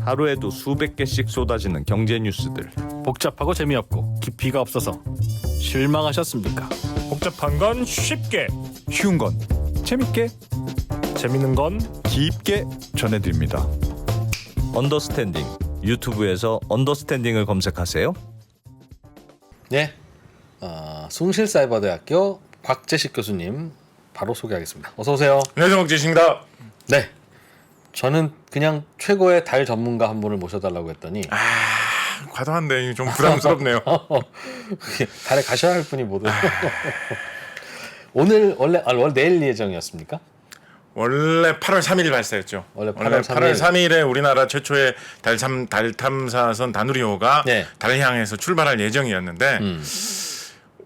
하루에도 수백 개씩 쏟아지는 경제 뉴스들. 복잡하고 재미없고 깊이가 없어서 실망하셨습니까? 복잡한 건 쉽게, 쉬운 건 재밌게, 재밌는 건 깊게 전해드립니다. 언더스탠딩. 유튜브에서 언더스탠딩을 검색하세요. 네, 숭실사이버대학교 곽재식 교수님 바로 소개하겠습니다. 어서 오세요. 안녕하세요, 곽재식입니다. 네, 저는 그냥 최고의 달 전문가 한 분을 모셔달라고 했더니 과도한데 좀 부담스럽네요. 달에 가셔야 할 분이 못 오요. 오늘 원래 내일 예정이었습니까? 원래 8월 3일 발사였죠. 원래 8월 3일에 우리나라 최초의 달 탐사선 다누리호가 네. 달을 향해서 출발할 예정이었는데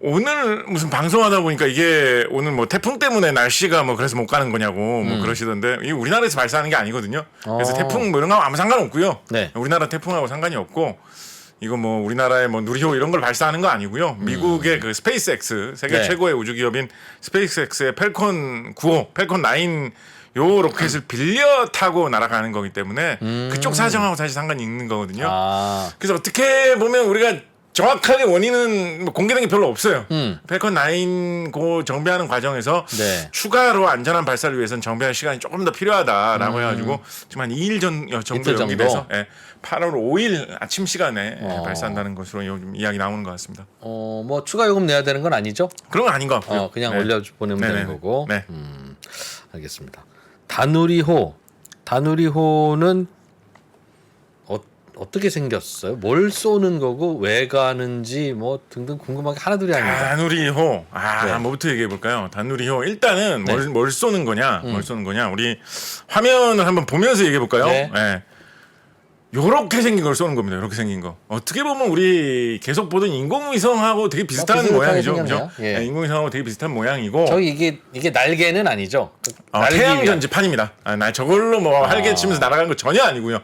오늘 무슨 방송하다 보니까 이게 오늘 뭐 태풍 때문에 날씨가 뭐 그래서 못 가는 거냐고 뭐 그러시던데 이게 우리나라에서 발사하는 게 아니거든요. 그래서 태풍 뭐 이런 거 아무 상관없고요. 네. 우리나라 태풍하고 상관이 없고 이거 뭐 우리나라의 뭐 누리호 이런 걸 발사하는 거 아니고요. 미국의 그 스페이스X 세계 네. 최고의 우주 기업인 스페이스X의 펠컨 9호, 펠컨 9 요 로켓을 빌려 타고 날아가는 거기 때문에 그쪽 사정하고 사실 상관이 있는 거거든요. 그래서 어떻게 보면 우리가 정확하게 원인은 뭐 공개된 게 별로 없어요. 펠컨 9 고 정비하는 과정에서 네. 추가로 안전한 발사를 위해서는 정비할 시간이 조금 더 필요하다라고 해가지고 지금 한 2일 전 정도 이틀 연기돼서 8월 5일 아침 시간에 발사한다는 것으로 요즘 이야기 나오는 것 같습니다. 뭐 추가 요금 내야 되는 건 아니죠? 그런 건 아닌 것 같고요. 그냥 네. 올려보내면 되는 네네네. 거고. 네. 알겠습니다. 다누리호는 어떻게 생겼어요? 뭘 쏘는 거고 왜 가는지 뭐 등등 궁금한 게 하나둘이 아닙니다. 다누리호. 네. 뭐부터 얘기해 볼까요? 다누리호. 일단은 네. 뭘 쏘는 거냐? 뭘 쏘는 거냐? 우리 화면을 한번 보면서 얘기해 볼까요? 네. 요렇게 생긴 걸 쏘는 겁니다. 요렇게 생긴 거. 어떻게 보면 우리 계속 보던 인공위성하고 되게 비슷한 비슷하게 모양이죠. 생겼네요. 그죠? 예. 인공위성하고 되게 비슷한 모양이고. 저기 이게 날개는 아니죠? 태양 전지판입니다. 나 저걸로 뭐 할개 치면서 날아가는 거 전혀 아니고요.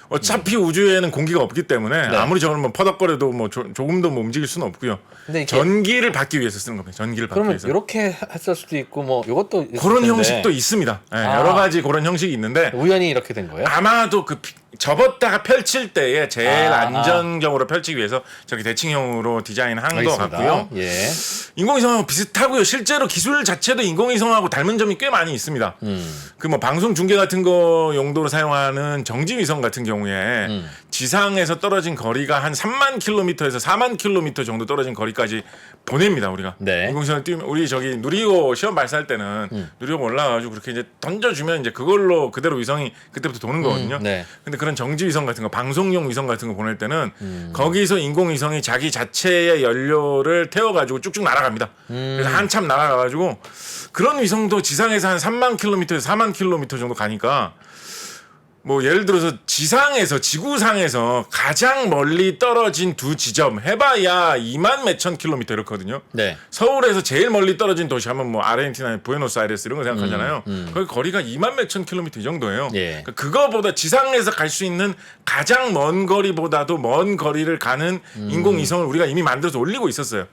어차피 우주에는 공기가 없기 때문에 네. 아무리 저걸 뭐 퍼덕거려도 뭐 조금도 뭐 움직일 수는 없고요. 근데 이게 전기를 받기 위해서 쓰는 겁니다. 전기를 받기 그러면 위해서. 이렇게 했을 수도 있고 뭐 이것도 있을 그런 텐데 형식도 있습니다. 여러 가지 그런 형식이 있는데 우연히 이렇게 된 거예요? 아마도 그 접었다가 펼칠 때에 제일 아. 안전적으로 펼치기 위해서 저기 대칭형으로 디자인한 것 알겠습니다. 같고요. 예. 인공위성하고 비슷하고요. 실제로 기술 자체도 인공위성하고 닮은 점이 꽤 많이 있습니다. 그 뭐 방송 중계 같은 거 용도로 사용하는 정지위성 같은 경우에 지상에서 떨어진 거리가 한 3만 킬로미터에서 4만 킬로미터 정도 떨어진 거리까지 보냅니다. 우리가 네. 인공위성을 띄우면 우리 저기 누리호 시험 발사할 때는 누리호 올라가가지고 그렇게 이제 던져주면 이제 그걸로 그대로 위성이 그때부터 도는 거거든요. 네. 근데 그런 정지위성 같은 거 방송용 위성 같은 거 보낼 때는 거기서 인공위성이 자기 자체의 연료를 태워가지고 쭉쭉 날아갑니다. 그래서 한참 날아가가지고 그런 위성도 지상에서 한 3만 킬로미터에서 4만 킬로미터 정도 가니까 뭐 예를 들어서 지구상에서 가장 멀리 떨어진 두 지점 해봐야 2만 몇천 킬로미터 이렇거든요. 네. 서울에서 제일 멀리 떨어진 도시 하면 뭐 아르헨티나의 부에노스아이레스 이런 거 생각하잖아요. 거기 거리가 2만 몇천 킬로미터 이 정도예요. 예. 그러니까 그거보다 지상에서 갈 수 있는 가장 먼 거리보다도 먼 거리를 가는 인공위성을 우리가 이미 만들어서 올리고 있었어요.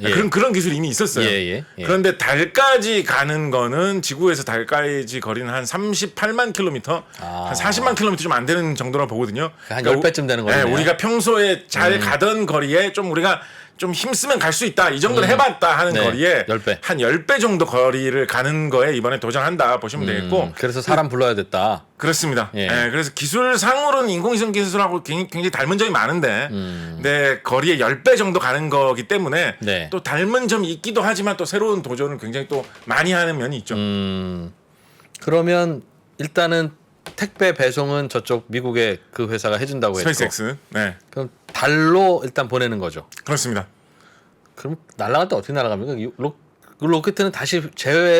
예. 그런 기술이 이미 있었어요. 예. 그런데 달까지 가는 거는 지구에서 달까지 거리는 한 38만 킬로미터, 한 40만 킬로미터 좀 안 되는 정도라 보거든요. 한 10배쯤 되는 거네요. 우리가 평소에 잘 가던 거리에 좀 우리가 좀 힘쓰면 갈 수 있다. 이 정도를 해봤다 하는 네, 거리에 10배. 한 10배 정도 거리를 가는 거에 이번에 도전한다 보시면 되겠고. 그래서 사람 불러야 됐다. 그렇습니다. 예. 그래서 기술상으로는 인공위성 기술하고 굉장히 닮은 점이 많은데, 근데 거리의 10배 정도 가는 거기 때문에 네. 또 닮은 점이 있기도 하지만 또 새로운 도전을 굉장히 또 많이 하는 면이 있죠. 그러면 일단은 택배 배송은 저쪽 미국의 그 회사가 해준다고 했고 스페이스X. 네, 그럼 달로 일단 보내는 거죠. 그렇습니다. 그럼 날아갈 때 어떻게 날아갑니까? 그 로켓은 다시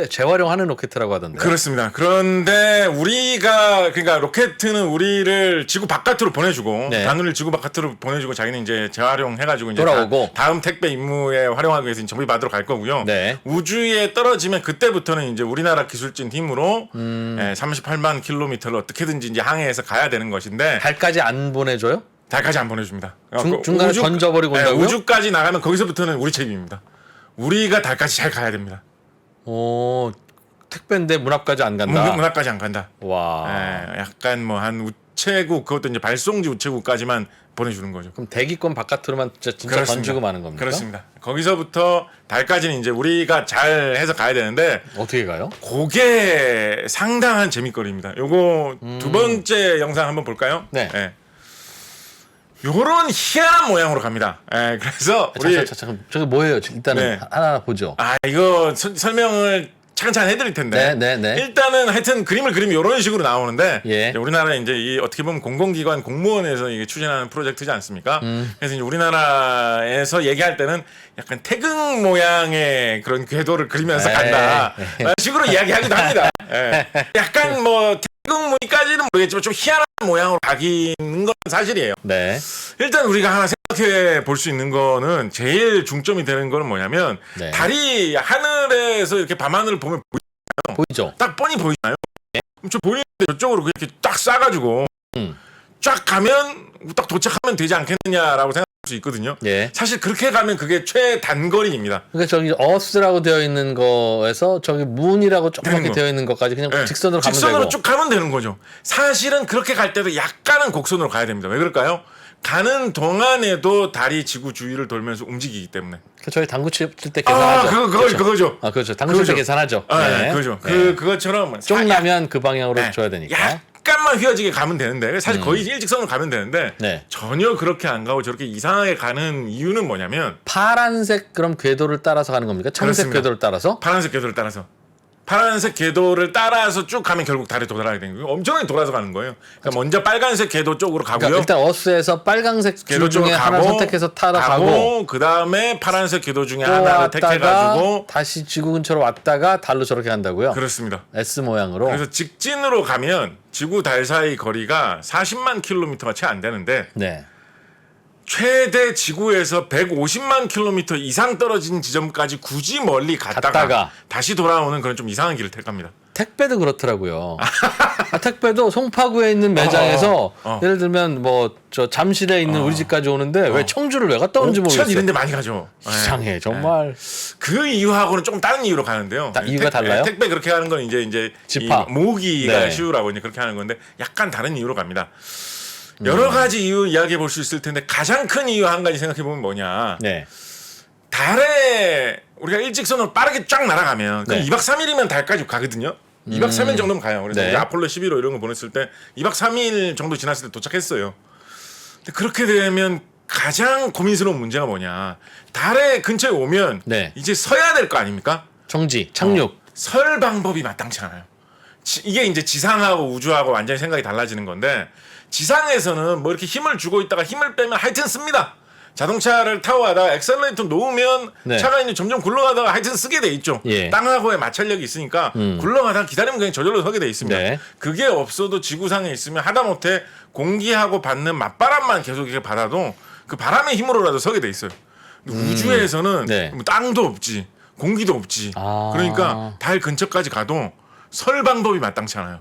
재활용하는 로켓이라고 하던데. 그렇습니다. 그런데 우리가 그러니까 로켓은 우리를 지구 바깥으로 보내주고 네. 다누리를 지구 바깥으로 보내주고 자기는 이제 재활용해가지고 이제 돌아오고. 다음 택배 임무에 활용하기 위해서 정비 받으러 갈 거고요. 네. 우주에 떨어지면 그때부터는 이제 우리나라 기술진 힘으로 38만 킬로미터를 어떻게든지 이제 항해해서 가야 되는 것인데 달까지 안 보내줘요? 달까지 안 보내줍니다. 중간에 던져버리고 온다고요? 우주까지 나가면 거기서부터는 우리 책임입니다. 우리가 달까지 잘 가야 됩니다. 택배인데 문 앞까지 안 간다. 문 앞까지 안 간다. 와. 약간 뭐 한 우체국 그것도 이제 발송지 우체국까지만 보내주는 거죠. 그럼 대기권 바깥으로만 진짜 그렇습니다. 던지고 마는 겁니까? 그렇습니다. 거기서부터 달까지는 이제 우리가 잘 해서 가야 되는데 어떻게 가요? 그게 상당한 재밌거리입니다. 요거 두 번째 영상 한번 볼까요? 네. 요런 희한한 모양으로 갑니다. 그래서 우리 잠깐 저게 뭐예요? 일단은 네. 하나 보죠. 이거 설명을 차근차근 해드릴 텐데 네. 일단은 하여튼 그림을 그리면 이런 식으로 나오는데 예. 이제 우리나라 이제 이 어떻게 보면 공공기관 공무원에서 이게 추진하는 프로젝트지 않습니까? 그래서 이제 우리나라에서 얘기할 때는 약간 태극 모양의 그런 궤도를 그리면서 간다 라는 식으로 이야기하기도 합니다. 약간 뭐 태극 무늬까지는 모르겠지만 좀 희한한 모양으로 가기는 건 사실이에요. 네. 일단 우리가 하나 생각해 볼 수 있는 거는 제일 중점이 되는 거는 뭐냐면 네. 달이 하늘에서 이렇게 밤하늘을 보면 보이죠? 딱 뻔히 보이나요? 저 보이는데 저쪽으로 그렇게 딱 싸가지고 음. 쫙 가면 딱 도착하면 되지 않겠느냐라고 생각할 수 있거든요. 예. 사실 그렇게 가면 그게 최단거리입니다. 그러니까 저기 어스라고 되어 있는 거에서 저기 문이라고 조그맣게 되는 거. 되어 있는 것까지 그냥 네. 직선으로 가면 직선으로 되고. 쭉 가면 되는 거죠. 사실은 그렇게 갈 때도 약간은 곡선으로 가야 됩니다. 왜 그럴까요? 가는 동안에도 달이 지구 주위를 돌면서 움직이기 때문에. 저희 당구 칠 때 계산하죠. 그거죠. 그렇죠. 당구 칠 때 그거죠. 계산하죠. 네, 그거죠. 그것처럼 쫑 나면 그 방향으로 줘야 되니까. 약간만 휘어지게 가면 되는데 사실 거의 일직선으로 가면 되는데 네. 전혀 그렇게 안 가고 저렇게 이상하게 가는 이유는 뭐냐면 파란색 그럼 궤도를 따라서 가는 겁니까? 청색 그렇습니다. 궤도를 따라서? 파란색 궤도를 따라서 파란색 궤도를 따라서 쭉 가면 결국 달에 도달하게 되는 거예요. 엄청나게 돌아서 가는 거예요. 그러니까 먼저 빨간색 궤도 쪽으로 가고요. 그러니까 일단 어스에서 빨간색 궤도 줄 중에 쪽으로 하나 가고, 선택해서 타다 가고 그 다음에 파란색 궤도 중에 또 하나를 왔다가 택해가지고 다시 지구 근처로 왔다가 달로 저렇게 간다고요? 그렇습니다. S 모양으로. 그래서 직진으로 가면 지구 달 사이 거리가 40만 킬로미터가 채 안 되는데 네. 최대 지구에서 150만 킬로미터 이상 떨어진 지점까지 굳이 멀리 갔다가 갔다가. 다시 돌아오는 그런 좀 이상한 길을 택합니다. 택배도 그렇더라고요. 택배도 송파구에 있는 매장에서 예를 들면 뭐 저 잠실에 있는 우리 집까지 오는데 왜 청주를 왜 갔다 오는지 옥천 모르겠어요. 이런 데 많이 가죠. 이상해 정말. 그 이유하고는 조금 다른 이유로 가는데요. 이유가 달라요? 택배 그렇게 하는 건 이제 집합. 이 모으기가 네. 쉬우라고 이제 그렇게 하는 건데 약간 다른 이유로 갑니다. 여러 가지 이유 이야기해 볼 수 있을 텐데 가장 큰 이유 한 가지 생각해 보면 뭐냐. 네. 달에 우리가 일직선으로 빠르게 쫙 날아가면 그럼 네. 2박 3일이면 달까지 가거든요. 2박 3일 정도면 가요. 그래서 네. 우리 아폴로 11호 이런 거 보냈을 때 2박 3일 정도 지났을 때 도착했어요. 근데 그렇게 되면 가장 고민스러운 문제가 뭐냐. 달에 근처에 오면 네. 이제 서야 될 거 아닙니까? 정지, 착륙. 설 방법이 마땅치 않아요. 이게 이제 지상하고 우주하고 완전히 생각이 달라지는 건데 지상에서는 뭐 이렇게 힘을 주고 있다가 힘을 빼면 하여튼 씁니다. 자동차를 타고 가다가 엑셀레이터 놓으면 네. 차가 이제 점점 굴러가다가 하여튼 쓰게 돼 있죠. 예. 땅하고의 마찰력이 있으니까 굴러가다가 기다리면 그냥 저절로 서게 돼 있습니다. 네. 그게 없어도 지구상에 있으면 하다못해 공기하고 받는 맞바람만 계속 이렇게 받아도 그 바람의 힘으로라도 서게 돼 있어요. 우주에서는 네. 뭐 땅도 없지 공기도 없지. 아. 그러니까 달 근처까지 가도 설 방법이 마땅치 않아요.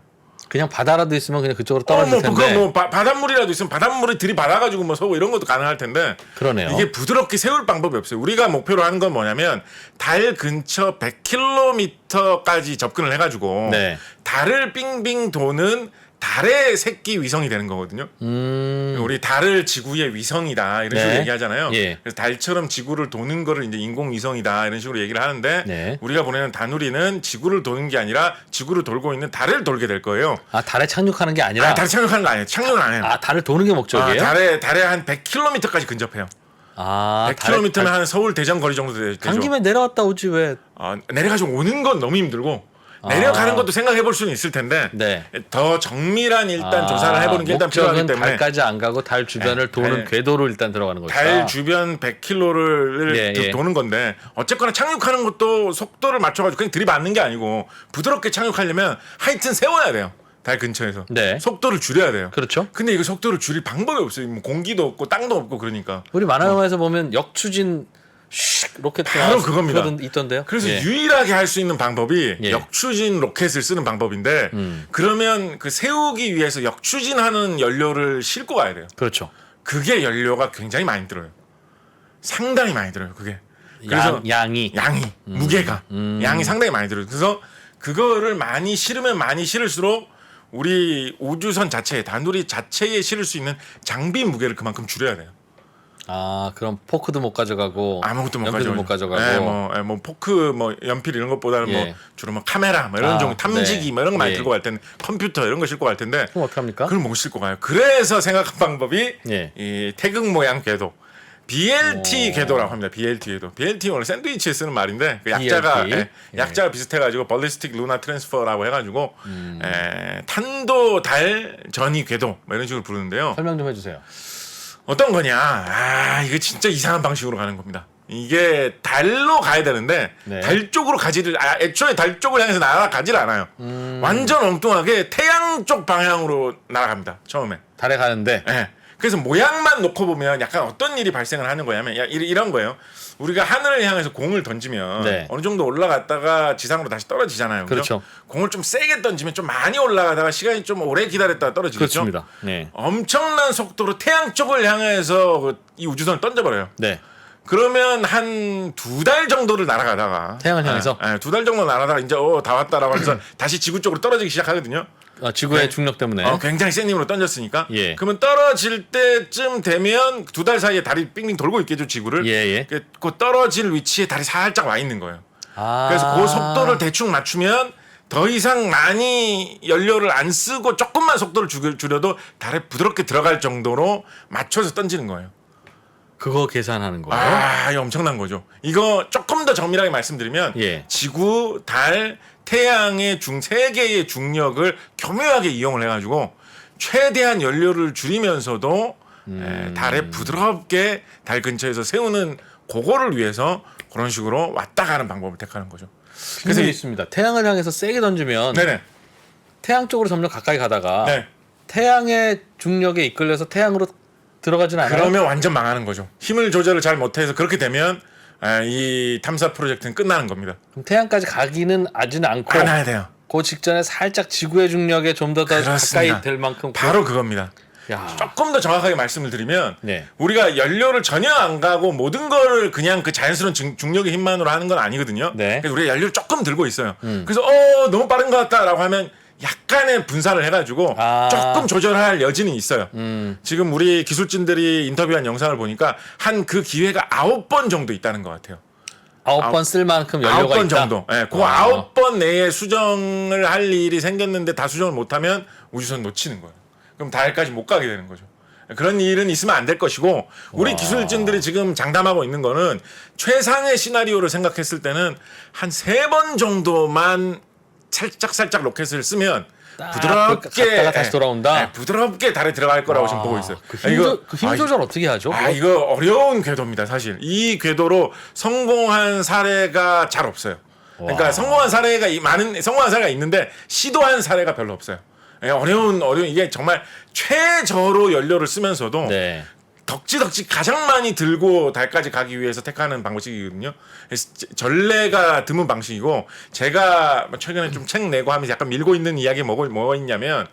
그냥 바다라도 있으면 그냥 그쪽으로 떨어질 텐데. 그거 뭐 바닷물이라도 있으면 바닷물에 들이받아가지고 뭐 서고 이런 것도 가능할 텐데. 그러네요. 이게 부드럽게 세울 방법이 없어요. 우리가 목표로 하는 건 뭐냐면 달 근처 100km까지 접근을 해가지고 네. 달을 빙빙 도는 달의 새끼 위성이 되는 거거든요. 우리 달을 지구의 위성이다 이런 식으로 네. 얘기하잖아요. 예. 그래서 달처럼 지구를 도는 거를 이제 인공 위성이다 이런 식으로 얘기를 하는데 네. 우리가 보내는 다누리는 지구를 도는 게 아니라 지구를 돌고 있는 달을 돌게 될 거예요. 아 달에 착륙하는 게 아니라. 달 착륙하는 거 아니에요. 착륙은 안 해요. 달을 도는 게 목적이에요? 달에 한 100km까지 근접해요. 100km면 달에 한 서울 대전 거리 정도 되죠. 간 김에 내려왔다 오지 왜? 내려가지고 오는 건 너무 힘들고 내려가는 것도 생각해 볼 수는 있을 텐데 네. 더 정밀한 일단 조사를 해보는 게 일단 필요하기 목적은 때문에 달까지 안 가고 달 주변을 도는 궤도로 일단 들어가는 거죠. 달 주변 100km를 예. 도는 건데 어쨌거나 착륙하는 것도 속도를 맞춰가지고 그냥 들이받는 게 아니고 부드럽게 착륙하려면 하여튼 세워야 돼요. 달 근처에서 네. 속도를 줄여야 돼요. 그렇죠. 근데 이거 속도를 줄일 방법이 없어요. 뭐 공기도 없고 땅도 없고 그러니까. 우리 만화 영화에서 보면 역추진 슉 로켓 바로 그겁니다. 있던데요. 그래서 예. 유일하게 할 수 있는 방법이 예. 역추진 로켓을 쓰는 방법인데 그러면 그 세우기 위해서 역추진하는 연료를 싣고 가야 돼요. 그렇죠. 그게 연료가 굉장히 많이 들어요. 상당히 많이 들어요. 그게. 그래서 양이 무게가 양이 상당히 많이 들어요. 그래서 그거를 많이 실으면 많이 실을수록 우리 우주선 자체 단우리 자체에 실을 수 있는 장비 무게를 그만큼 줄여야 돼요. 아, 그럼 포크도 못 가져가고 아무것도 못 연필도 가져가죠. 못 가져가고. 예, 뭐 포크, 뭐 연필 이런 것보다는 뭐 예. 주로 뭐 카메라, 뭐 이런 종류 탐지기, 네. 뭐 이런 거 많이 예. 들고 갈 텐데 컴퓨터 이런 거 싣고 갈 텐데 그럼 어떻게 합니까? 그걸 못 싣고 가요. 그래서 생각한 방법이 예. 이 태극 모양 궤도. BLT 궤도라고 합니다. BLT 궤도. BLT 원래 샌드위치에 쓰는 말인데 그 약자가 BLT? 약자가 비슷해가지고 ballistic lunar transfer라고 해가지고 탄도 달 전이 궤도 뭐 이런 식으로 부르는데요. 설명 좀 해주세요. 어떤 거냐? 아 이거 진짜 이상한 방식으로 가는 겁니다. 이게 달로 가야 되는데 네. 달 쪽으로 가지를 애초에 달 쪽을 향해서 날아가질 않아요. 완전 엉뚱하게 태양 쪽 방향으로 날아갑니다. 처음에. 달에 가는데 예. 그래서 모양만 놓고 보면 약간 어떤 일이 발생을 하는 거냐면 이런 거예요. 우리가 하늘을 향해서 공을 던지면 네. 어느 정도 올라갔다가 지상으로 다시 떨어지잖아요. 그죠? 그렇죠. 공을 좀 세게 던지면 좀 많이 올라가다가 시간이 좀 오래 기다렸다가 떨어지겠죠. 그렇습니다. 네. 엄청난 속도로 태양 쪽을 향해서 이 우주선을 던져버려요. 네. 그러면 한 2달 정도를 날아가다가 태양을 향해서? 2달 정도 날아다가 이제 다 왔다라고 해서 다시 지구 쪽으로 떨어지기 시작하거든요. 지구의 네. 중력 때문에. 굉장히 센 힘으로 던졌으니까. 예. 그러면 떨어질 때쯤 되면 2달 사이에 달이 빙빙 돌고 있겠죠, 지구를. 예. 그 떨어질 위치에 달이 살짝 와 있는 거예요. 아. 그래서 그 속도를 대충 맞추면 더 이상 많이 연료를 안 쓰고 조금만 속도를 줄여도 달에 부드럽게 들어갈 정도로 맞춰서 던지는 거예요. 그거 계산하는 거예요? 이거 엄청난 거죠. 이거 조금 더 정밀하게 말씀드리면 예. 지구, 달, 태양의 세 개의 중력을 교묘하게 이용을 해가지고 최대한 연료를 줄이면서도 달에 부드럽게 달 근처에서 세우는 그거를 위해서 그런 식으로 왔다 가는 방법을 택하는 거죠. 그래서 있습니다. 태양을 향해서 세게 던지면 네네. 태양 쪽으로 점점 가까이 가다가 네. 태양의 중력에 이끌려서 태양으로 들어가진 않아요. 그러면 완전 망하는 거죠. 힘을 조절을 잘 못해서 그렇게 되면 이 탐사 프로젝트는 끝나는 겁니다. 그럼 태양까지 가기는 아지는 않고 안 해야 돼요. 그 직전에 살짝 지구의 중력에 좀 더 그렇습니다. 가까이 될 만큼 바로 그겁니다. 야. 조금 더 정확하게 말씀을 드리면 네. 우리가 연료를 전혀 안 가고 모든 거를 그냥 그 자연스러운 중력의 힘만으로 하는 건 아니거든요. 네. 그래서 우리가 연료를 조금 들고 있어요. 그래서 너무 빠른 것 같다라고 하면 약간의 분산을 해가지고 조금 조절할 여지는 있어요. 지금 우리 기술진들이 인터뷰한 영상을 보니까 한 그 기회가 9번 정도 있다는 것 같아요. 9번 쓸 만큼 연료가 9번 있다. 정도. 예, 그 9번 내에 수정을 할 일이 생겼는데 다 수정을 못하면 우주선 놓치는 거예요. 그럼 달까지 못 가게 되는 거죠. 그런 일은 있으면 안 될 것이고 우리 기술진들이 지금 장담하고 있는 거는 최상의 시나리오를 생각했을 때는 한 3번 정도만 살짝 로켓을 쓰면 부드럽게 갔다가 다시 돌아온다. 부드럽게 달에 들어갈 거라고 지금 보고 있어요. 힘 조절 어떻게 하죠? 이거 어려운 궤도입니다, 사실. 이 궤도로 성공한 사례가 잘 없어요. 그러니까 성공한 사례가 있는데 시도한 사례가 별로 없어요. 어려운 이게 정말 최저로 연료를 쓰면서도 네. 덕지덕지 가장 많이 들고 달까지 가기 위해서 택하는 방식이거든요. 그래서 전례가 드문 방식이고 제가 최근에 좀 책 내고 하면서 약간 밀고 있는 이야기 뭐가 있냐면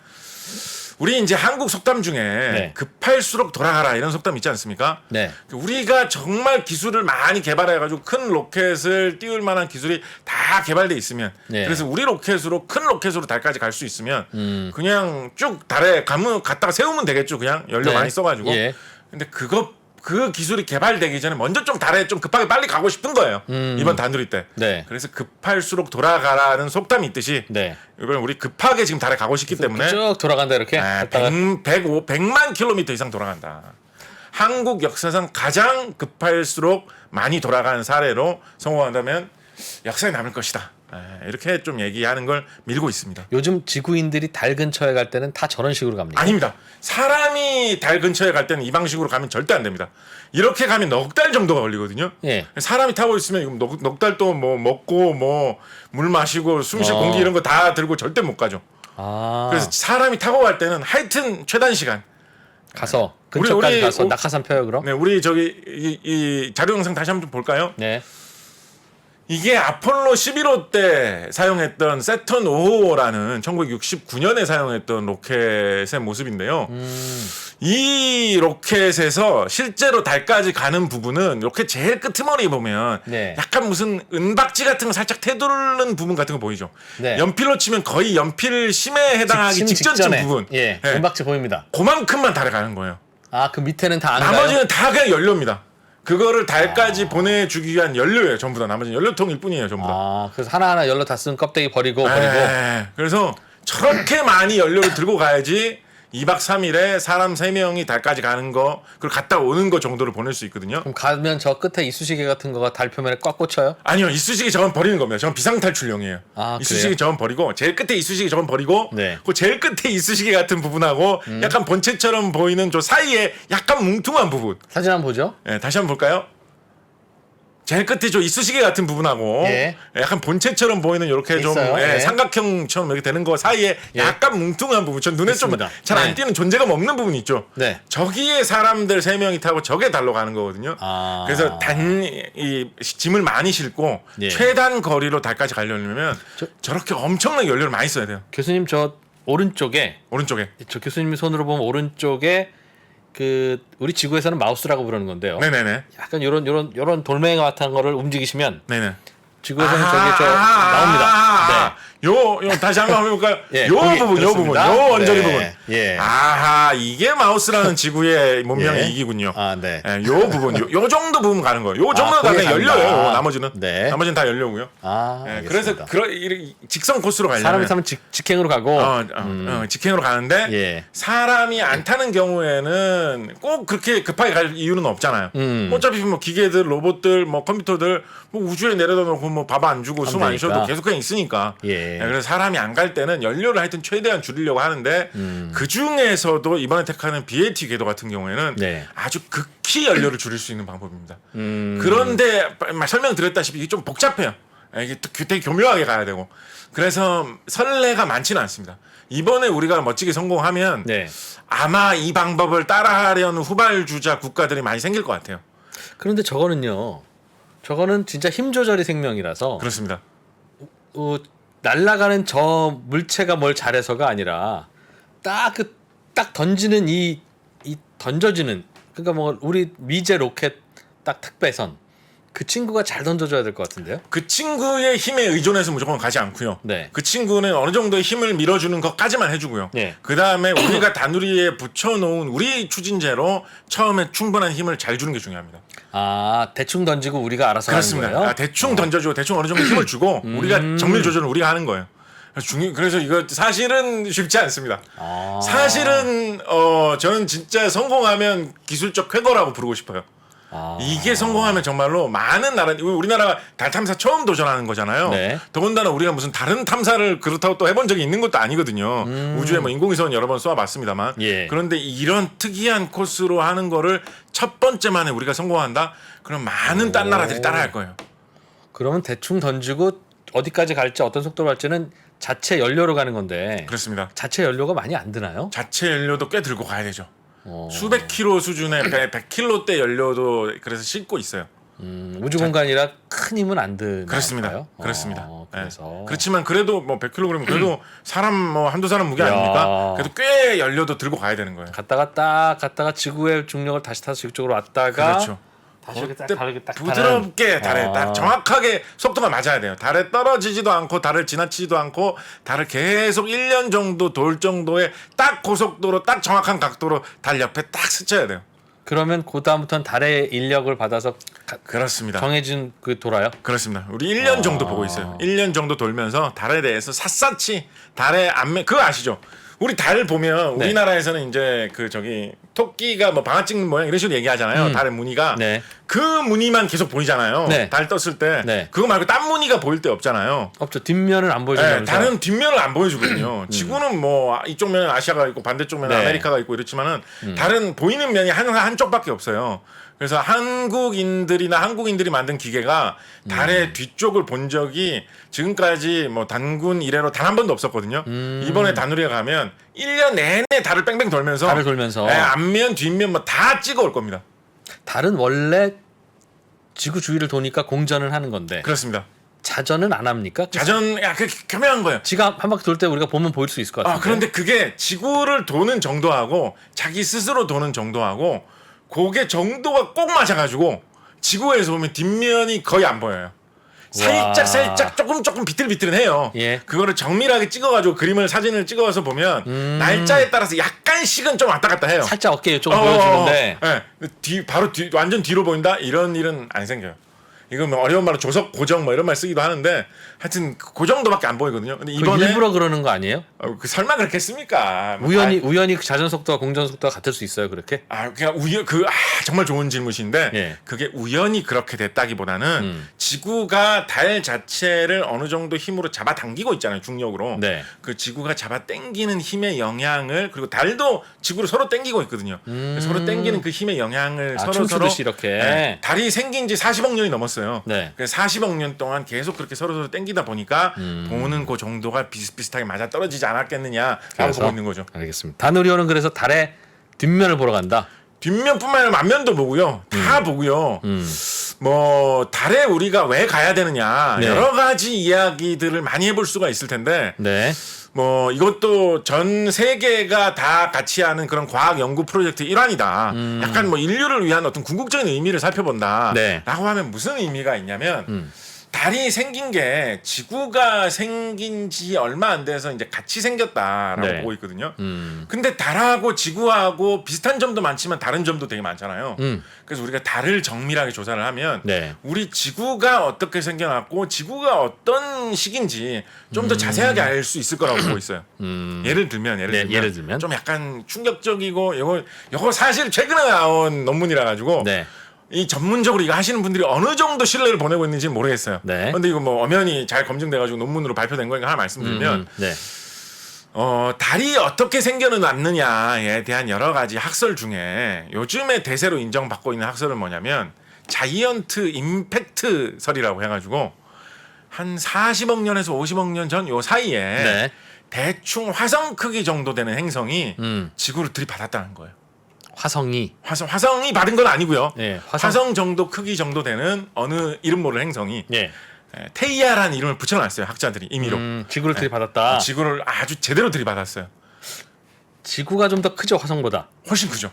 우리 이제 한국 속담 중에 네. 급할수록 돌아가라 이런 속담 있지 않습니까? 네. 우리가 정말 기술을 많이 개발해가지고 큰 로켓을 띄울 만한 기술이 다 개발돼 있으면 네. 그래서 우리 로켓으로 큰 로켓으로 달까지 갈 수 있으면 그냥 쭉 달에 갔다가 세우면 되겠죠. 그냥 연료 네. 많이 써가지고. 예. 근데 그 기술이 개발되기 전에 먼저 좀 달에 좀 급하게 빨리 가고 싶은 거예요. 이번 단두리 때. 네. 그래서 급할수록 돌아가라는 속담이 있듯이 네. 이번 우리 급하게 지금 달에 가고 싶기 때문에 쭉 돌아간다 이렇게. 갔다가 100만 킬로미터 이상 돌아간다. 한국 역사상 가장 급할수록 많이 돌아가는 사례로 성공한다면 역사에 남을 것이다. 이렇게 좀 얘기하는 걸 밀고 있습니다. 요즘 지구인들이 달 근처에 갈 때는 다 저런 식으로 갑니다. 아닙니다. 사람이 달 근처에 갈 때는 이 방식으로 가면 절대 안 됩니다. 이렇게 가면 넉 달 정도가 걸리거든요. 예. 사람이 타고 있으면 넉 달 또 뭐 먹고 뭐 물 마시고 숨쉴 공기 이런 거 다 들고 절대 못 가죠. 그래서 사람이 타고 갈 때는 하여튼 최단 시간. 가서 근처까지 가서 낙하산 펴요 그럼? 네, 우리 저기 이 자료 영상 다시 한번 좀 볼까요? 네. 이게 아폴로 11호 때 사용했던 세턴 5호라는 1969년에 사용했던 로켓의 모습인데요. 이 로켓에서 실제로 달까지 가는 부분은 로켓 제일 끄트머리 보면 네. 약간 무슨 은박지 같은 거 살짝 테두르는 부분 같은 거 보이죠. 네. 연필로 치면 거의 연필 심에 해당하기 직전쯤 직전에. 부분. 예, 예. 은박지 보입니다. 그만큼만 달에 가는 거예요. 아, 그 밑에는 다 안 가요? 나머지는 다 그냥 연료입니다. 그거를 달까지 보내주기 위한 연료예요. 전부 다. 나머지는 연료통일 뿐이에요. 전부 다. 아, 그래서 하나하나 열로 다 쓴 껍데기 버리고. 그래서 저렇게 많이 연료를 들고 가야지 2박 3일에 사람 3명이 달까지 가는 거 그리고 갔다 오는 거 정도를 보낼 수 있거든요. 그럼 가면 저 끝에 이쑤시개 같은 거가 달 표면에 꽉 꽂혀요? 아니요. 이쑤시개 저건 버리는 겁니다. 저건 비상탈출용이에요. 아, 이쑤시개 그래요? 저건 버리고 제일 끝에 이쑤시개 저건 버리고 네. 그 제일 끝에 이쑤시개 같은 부분하고 약간 본체처럼 보이는 저 사이에 약간 뭉퉁한 부분. 사진 한번 보죠. 예, 다시 한번 볼까요? 제일 끝에 저 이쑤시개 같은 부분하고 예. 약간 본체처럼 보이는 이렇게 좀 있어요. 예. 삼각형처럼 이렇게 되는 거 사이에 예. 약간 뭉퉁한 부분, 전 눈에 좀 있습니다. 잘 안 네. 띄는 존재감 없는 부분 있죠. 네. 저기에 사람들 3명이 타고 저게 달로 가는 거거든요. 아. 그래서 이 짐을 많이 싣고 예. 최단 거리로 달까지 가려면 저렇게 엄청난 연료를 많이 써야 돼요. 교수님 저 오른쪽에 오른쪽에. 저 교수님이 손으로 보면 오른쪽에 그 우리 지구에서는 마우스라고 부르는 건데요. 네네네. 약간 요런 돌멩이 같은 거를 움직이시면 네네. 지구에서는 저기 저 나옵니다. 요 다시 한번 해볼까요? 예, 요 거기 부분, 요 부분, 그렇습니다. 요 원저리 네, 부분. 예. 아하, 이게 마우스라는 지구의 문명의 예. 이기군요. 아, 네. 예, 요 부분, 요 정도 부분 가는 거예요. 요 정도가 거기에 그냥 간다. 열려요. 요 나머지는. 네. 나머지는 다 열려고요. 아, 예, 알겠습니다. 그래서 직선 코스로 가려면 사람이 타면 직행으로 가고 직행으로 가는데 예. 사람이 안 타는 경우에는 꼭 그렇게 급하게 갈 이유는 없잖아요. 어차피 뭐 기계들, 로봇들, 뭐 컴퓨터들 뭐 우주에 내려다 놓고 뭐 밥 안 주고 숨 안 쉬어도 되니까. 계속 그냥 있으니까. 예. 그래서 사람이 안 갈 때는 연료를 하여튼 최대한 줄이려고 하는데 그 중에서도 이번에 택하는 BAT 궤도 같은 경우에는 네. 아주 극히 연료를 줄일 수 있는 방법입니다. 그런데 설명드렸다시피 이게 좀 복잡해요. 이게 또 되게 교묘하게 가야 되고 그래서 선례가 많지는 않습니다. 이번에 우리가 멋지게 성공하면 네. 아마 이 방법을 따라하려는 후발주자 국가들이 많이 생길 것 같아요. 그런데 저거는 진짜 힘 조절이 생명이라서 그렇습니다. 날아가는 저 물체가 뭘 잘해서가 아니라 딱 던지는 이 던져지는 그러니까 뭐 우리 미제 로켓 딱 특배선 그 친구가 잘 던져줘야 될 것 같은데요. 그 친구의 힘에 의존해서 무조건 가지 않고요. 네. 그 친구는 어느 정도의 힘을 밀어주는 것까지만 해주고요. 네. 그 다음에 우리가 다누리에 붙여놓은 우리 추진제로 처음에 충분한 힘을 잘 주는 게 중요합니다. 아, 대충 던지고 우리가 알아서 그렇습니다. 하는 거예요? 대충 던져주고 대충 어느 정도 힘을 주고 우리가 정밀 조절을 우리가 하는 거예요. 그래서 이거 사실은 쉽지 않습니다. 아. 사실은 저는 진짜 성공하면 기술적 쾌거라고 부르고 싶어요. 아. 이게 성공하면 정말로 많은 나라, 우리나라가 달 탐사 처음 도전하는 거잖아요. 네. 더군다나 우리가 무슨 다른 탐사를 그렇다고 또 해본 적이 있는 것도 아니거든요. 우주에 뭐 인공위성은 여러 번 쏘아봤습니다만. 예. 그런데 이런 특이한 코스로 하는 거를 첫 번째 만에 우리가 성공한다? 그럼 많은 딴 나라들이 따라할 거예요. 그러면 대충 던지고 어디까지 갈지 어떤 속도로 갈지는 자체 연료로 가는 건데 그렇습니다. 자체 연료가 많이 안 드나요? 자체 연료도 꽤 들고 가야 되죠. 수백 킬로 수준의 100킬로대 연료도 그래서 싣고 있어요. 우주 공간이라 큰 힘은 안 드나요? 그렇습니다. 그렇습니다. 그래서 네. 그렇지만 그래도 뭐 100kg 그래도 사람 뭐 한두 사람 무게 야. 아닙니까? 그래도 꽤 연료도 들고 가야 되는 거예요. 갔다가 지구의 중력을 다시 타서 지구 쪽으로 왔다가 그렇죠. 다시 이렇게 딱 그때 다르게 딱 부드럽게 타는. 달에 딱 정확하게 속도가 맞아야 돼요. 달에 떨어지지도 않고 달을 지나치지도 않고 달을 계속 1년 정도 돌 정도의 딱 고속도로 딱 정확한 각도로 달 옆에 딱 스쳐야 돼요. 그러면 그 다음부터는 달의 인력을 받아서 그렇습니다. 정해진 그 돌아요? 그렇습니다. 우리 1년 정도 보고 있어요. 1년 정도 돌면서 달에 대해서 샅샅이 달의 안면 그거 아시죠? 우리 달 보면 네. 우리나라에서는 이제 그 저기 토끼가 뭐 방아 찍는 모양 이런 식으로 얘기하잖아요. 달의 무늬가 네. 그 무늬만 계속 보이잖아요. 네. 달 떴을 때 네. 그거 말고 딴 무늬가 보일 때 없잖아요. 없죠. 뒷면을 안 네, 보여주면서 달은 뒷면을 안 보여주거든요. 지구는 뭐 이쪽 면에 아시아가 있고 반대쪽 면에 네. 아메리카가 있고 이렇지만은 달은 보이는 면이 한쪽밖에 없어요. 그래서 한국인들이 만든 기계가 달의 뒤쪽을 본 적이 지금까지 뭐 단군 이래로 단 한 번도 없었거든요. 이번에 다누리에 가면 1년 내내 달을 뺑뺑 돌면서 달을 돌면서 네, 앞면 뒷면 뭐 다 찍어 올 겁니다. 달은 원래 지구 주위를 도니까 공전을 하는 건데 그렇습니다. 자전은 안 합니까? 자전 야, 그 교묘한 거예요. 지가 한 바퀴 돌 때 우리가 보면 보일 수 있을 것 같은데. 그런데 그게 지구를 도는 정도하고 자기 스스로 도는 정도하고 그게 정도가 꼭 맞아가지고 지구에서 보면 뒷면이 거의 안 보여요. 살짝 조금 비틀비틀해요. 예. 그거를 정밀하게 찍어가지고 사진을 찍어서 보면 날짜에 따라서 약간씩은 좀 왔다 갔다 해요. 살짝 어깨 이쪽 보여주는데. 바로 완전 뒤로 보인다 이런 일은 안 생겨요. 이거 뭐 어려운 말로 조석 고정 뭐 이런 말 쓰기도 하는데 하여튼 그 정도밖에 안 보이거든요. 근데 그 이번에 일부러 그러는 거 아니에요? 설마 그렇게 했습니까? 뭐 우연히 그 자전 속도와 공전 속도가 같을 수 있어요, 그렇게? 그냥 정말 좋은 질문인데 예. 그게 우연히 그렇게 됐다기보다는 지구가 달 자체를 어느 정도 힘으로 잡아당기고 있잖아요, 중력으로. 네. 그 지구가 잡아당기는 힘의 영향을 그리고 달도 지구를 서로 당기고 있거든요. 서로 당기는 그 힘의 영향을 서로 춤추듯이 이렇게. 달이 생긴 지 40억 년이 넘었어요. 네. 그래서 40억 년 동안 계속 그렇게 서로 당기다 보니까 보는 그 정도가 비슷비슷하게 맞아 떨어지지 않았겠느냐라고 보고 있는 거죠. 알겠습니다. 다누리호는 그래서 달의 뒷면을 보러 간다. 뒷면뿐만 아니라 앞면도 보고요. 다 보고요. 뭐 달에 우리가 왜 가야 되느냐 네. 여러 가지 이야기들을 많이 해볼 수가 있을 텐데 네. 뭐 이것도 전 세계가 다 같이 하는 그런 과학 연구 프로젝트 일환이다. 약간 뭐 인류를 위한 어떤 궁극적인 의미를 살펴본다라고 네. 하면 무슨 의미가 있냐면 달이 생긴 게 지구가 생긴 지 얼마 안 돼서 이제 같이 생겼다라고 네. 보고 있거든요. 근데 달하고 지구하고 비슷한 점도 많지만 다른 점도 되게 많잖아요. 그래서 우리가 달을 정밀하게 조사를 하면 네. 우리 지구가 어떻게 생겨났고 지구가 어떤 식인지 좀 더 자세하게 알 수 있을 거라고 보고 있어요. 예를 들면 좀 약간 충격적이고 요거 사실 최근에 나온 논문이라 가지고 네. 이 전문적으로 이거 하시는 분들이 어느 정도 신뢰를 보내고 있는지는 모르겠어요. 네. 근데 이거 뭐 엄연히 잘 검증돼가지고 논문으로 발표된 거니까 하나 말씀드리면 네. 달이 어떻게 생겨났느냐에 대한 여러 가지 학설 중에 요즘에 대세로 인정받고 있는 학설은 뭐냐면 자이언트 임팩트설이라고 해가지고 한 40억 년에서 50억 년 전 요 사이에 네. 대충 화성 크기 정도 되는 행성이 음. 지구를 들이받았다는 거예요. 화성이. 화성이 받은 건 아니고요. 네, 화성 정도 크기 정도 되는 어느 이름 모를 행성이 예. 테이아라는 이름을 붙여놨어요. 학자들이 임의로. 지구를 들이받았다. 지구를 아주 제대로 들이받았어요. 지구가 좀 더 크죠, 화성보다. 훨씬 크죠.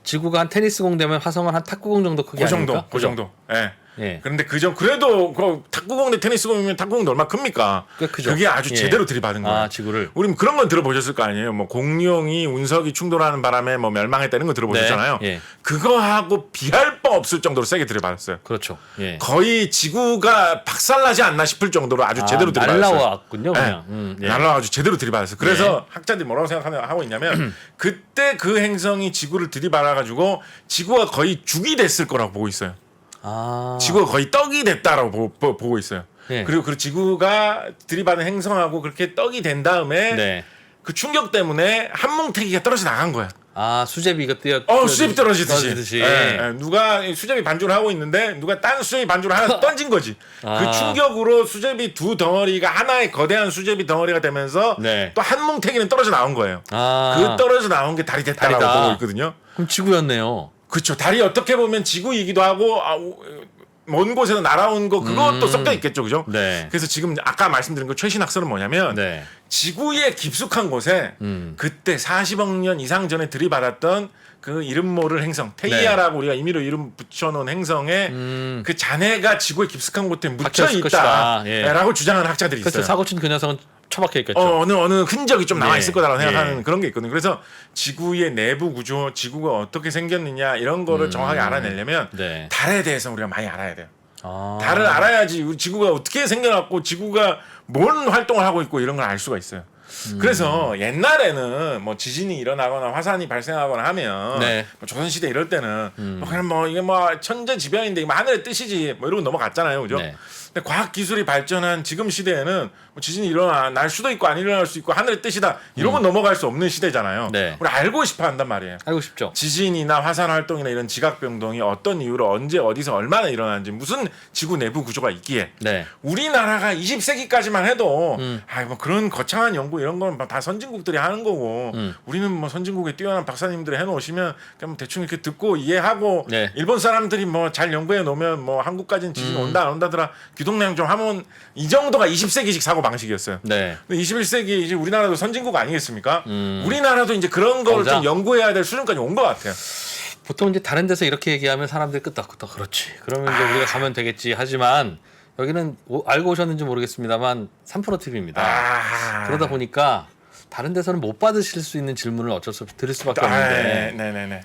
지구가 한 테니스공 되면 화성은 한 탁구공 정도 크기 그 정도, 아닙니까? 그 정도. 예. 예. 그런데 그래도 그 탁구공 대 테니스공이면 탁구공도 얼마 큽니까? 꽤 크죠. 그게 아주 예. 제대로 들이받은 거예요. 아, 지구를. 우리 그런 건 들어보셨을 거 아니에요. 뭐 공룡이 운석이 충돌하는 바람에 뭐 멸망했다는 거 들어보셨잖아요. 네. 예. 그거하고 비할 바 없을 정도로 세게 들이받았어요. 그렇죠. 예. 거의 지구가 박살나지 않나 싶을 정도로 아주 제대로 들이받았어요. 날라왔군요, 그냥. 네. 예. 날라와가지고 제대로 들이받았어요. 그래서 학자들이 뭐라고 하고 있냐면 그때 그 행성이 지구를 들이받아가지고 지구가 거의 죽이 됐을 거라고 보고 있어요. 아. 지구가 거의 떡이 됐다라고 보고 있어요. 예. 그리고 그 지구가 들이받은 행성하고 그렇게 떡이 된 다음에 네. 그 충격 때문에 한뭉태기가 떨어져 나간 거야. 아, 수제비가 수제비 떨어지듯이. 누가 수제비 반죽을 하고 있는데 누가 딴 수제비 반죽을 하나 던진 거지. 아. 그 충격으로 수제비 두 덩어리가 하나의 거대한 수제비 덩어리가 되면서 네. 또 한 뭉태기는 떨어져 나온 거예요. 아. 그 떨어져 나온 게 달이 됐다라고 달이다. 보고 있거든요. 그럼 지구였네요. 그렇죠. 달이 어떻게 보면 지구이기도 하고 먼 곳에서 날아온 거 그것도 섞여 있겠죠, 그죠? 네. 그래서 지금 아까 말씀드린 거 최신 학설은 뭐냐면 네. 지구의 깊숙한 곳에 그때 40억 년 이상 전에 들이받았던 그 이름 모를 행성 테이아라고 우리가 임의로 이름 붙여놓은 행성의 그 잔해가 지구의 깊숙한 곳에 묻혀 박혔을 것이다. 예. 있다라고 주장하는 학자들이 그렇죠. 있어요. 사고 친 그 녀석은 처박혀 있겠죠. 어느 흔적이 좀 남아 있을 예. 거다라고 생각하는 예. 그런 게 있거든요. 그래서 지구의 내부 구조, 지구가 어떻게 생겼느냐 이런 거를 정확하게 알아내려면 네. 달에 대해서 우리가 많이 알아야 돼요. 아. 달을 알아야지 우리 지구가 어떻게 생겨났고 지구가 뭔 활동을 하고 있고 이런 걸 알 수가 있어요. 그래서 옛날에는 뭐 지진이 일어나거나 화산이 발생하거나 하면 네. 뭐 조선시대 이럴 때는 뭐 그냥 뭐 이게 뭐 천재지변인데 이거 하늘의 뜻이지 뭐 이러고 넘어갔잖아요, 그죠? 네. 근데 과학 기술이 발전한 지금 시대에는 뭐 지진이 날 수도 있고 안 일어날 수 있고 하늘의 뜻이다 이러고 넘어갈 수 없는 시대잖아요. 네. 우리 알고 싶어 한단 말이에요. 알고 싶죠. 지진이나 화산 활동이나 이런 지각 변동이 어떤 이유로 언제 어디서 얼마나 일어나는지 무슨 지구 내부 구조가 있기에 네. 우리나라가 20세기까지만 해도 뭐 그런 거창한 연구 이런 건 다 선진국들이 하는 거고 우리는 뭐 선진국에 뛰어난 박사님들이 해놓으시면 그냥 뭐 대충 이렇게 듣고 이해하고 네. 일본 사람들이 뭐 잘 연구해 놓으면 뭐 한국까지는 지진 온다 안 온다더라 귀동량 좀 하면 이 정도가 20세기식 사고 방식이었어요. 네. 근데 21세기 이제 우리나라도 선진국 아니겠습니까? 우리나라도 이제 그런 거를 맞아. 좀 연구해야 될 수준까지 온 것 같아요. 보통 이제 다른 데서 이렇게 얘기하면 사람들이 끄떡끄떡 그렇지. 그러면 이제 우리가 가면 되겠지. 하지만 여기는 알고 오셨는지 모르겠습니다만 3프로 TV입니다. 그러다 보니까 다른 데서는 못 받으실 수 있는 질문을 어쩔 수 없이 드릴 수밖에 없는데 네네네.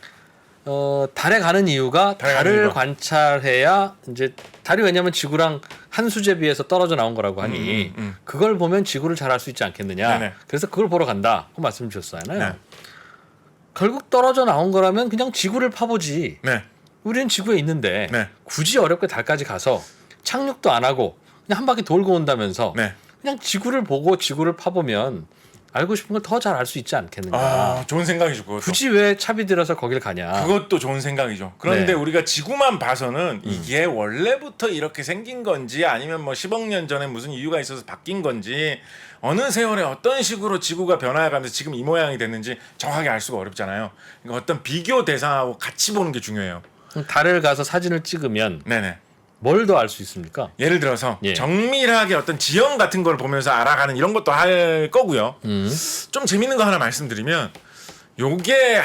달에 가는 이유가 달에 가는 달을 이유가. 관찰해야 이제 달이 왜냐하면 지구랑 한 수제 비해서 떨어져 나온 거라고 하니 그걸 보면 지구를 잘 알 수 있지 않겠느냐. 네네. 그래서 그걸 보러 간다. 그 말씀 주셨잖아요. 네. 결국 떨어져 나온 거라면 그냥 지구를 파보지. 네. 우리는 지구에 있는데 네. 굳이 어렵게 달까지 가서 착륙도 안 하고 그냥 한 바퀴 돌고 온다면서 네. 그냥 지구를 보고 지구를 파보면 알고 싶은 걸 더 잘 알 수 있지 않겠느냐. 좋은 생각이죠. 그것도. 굳이 왜 차비 들여서 거길 가냐. 그것도 좋은 생각이죠. 그런데 네. 우리가 지구만 봐서는 이게 원래부터 이렇게 생긴 건지 아니면 뭐 10억 년 전에 무슨 이유가 있어서 바뀐 건지 어느 세월에 어떤 식으로 지구가 변화해가면서 지금 이 모양이 됐는지 정확하게 알 수가 어렵잖아요. 그러니까 어떤 비교 대상하고 같이 보는 게 중요해요. 달을 가서 사진을 찍으면 네네. 뭘 더 알 수 있습니까? 예를 들어서 예. 정밀하게 어떤 지형 같은 걸 보면서 알아가는 이런 것도 할 거고요. 좀 재밌는 거 하나 말씀드리면 요게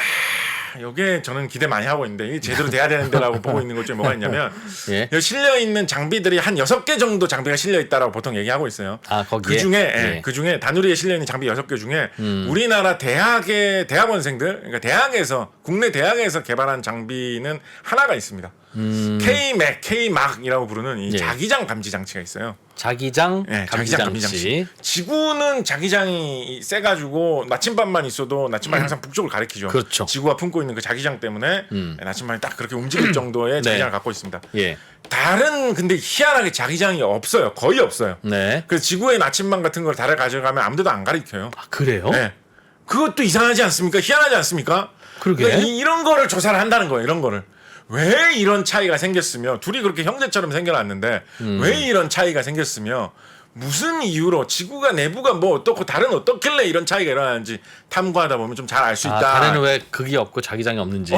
저는 기대 많이 하고 있는데 이게 제대로 돼야 되는데라고 보고 있는 것 중에 뭐가 있냐면 예. 여기 실려 있는 장비들이 한 6개 정도 장비가 실려 있다라고 보통 얘기하고 있어요. 아, 거기에? 그 중에 다누리에 실려 있는 장비 6개 중에 우리나라 대학원생들 그러니까 대학에서 국내 대학에서 개발한 장비는 하나가 있습니다. K막이라고 부르는 이 예. 자기장 감지 장치가 있어요. 자기장 네, 감지 자기장 감지 장치. 장치. 지구는 자기장이 세가지고 나침반만 있어도 나침반이 항상 북쪽을 가리키죠. 그렇죠. 지구가 품고 있는 그 자기장 때문에 나침반이 딱 그렇게 움직일 정도의 자기장을 갖고 있습니다. 예. 달은 근데 희한하게 자기장이 없어요. 거의 없어요. 네. 그래서 지구의 나침반 같은 걸 달에 가져가면 아무데도 안 가리켜요. 아, 그래요? 네. 그것도 이상하지 않습니까? 희한하지 않습니까? 그러게. 그러니까 이런 거를 조사를 한다는 거예요. 이런 거를. 왜 이런 차이가 생겼으며 둘이 그렇게 형제처럼 생겨났는데 왜 이런 차이가 생겼으며 무슨 이유로 지구가 내부가 뭐 어떻고 달은 어떻길래 이런 차이가 일어나는지 탐구하다 보면 좀 잘 알 수 있다. 달에는 왜 극이 없고 자기장이 없는지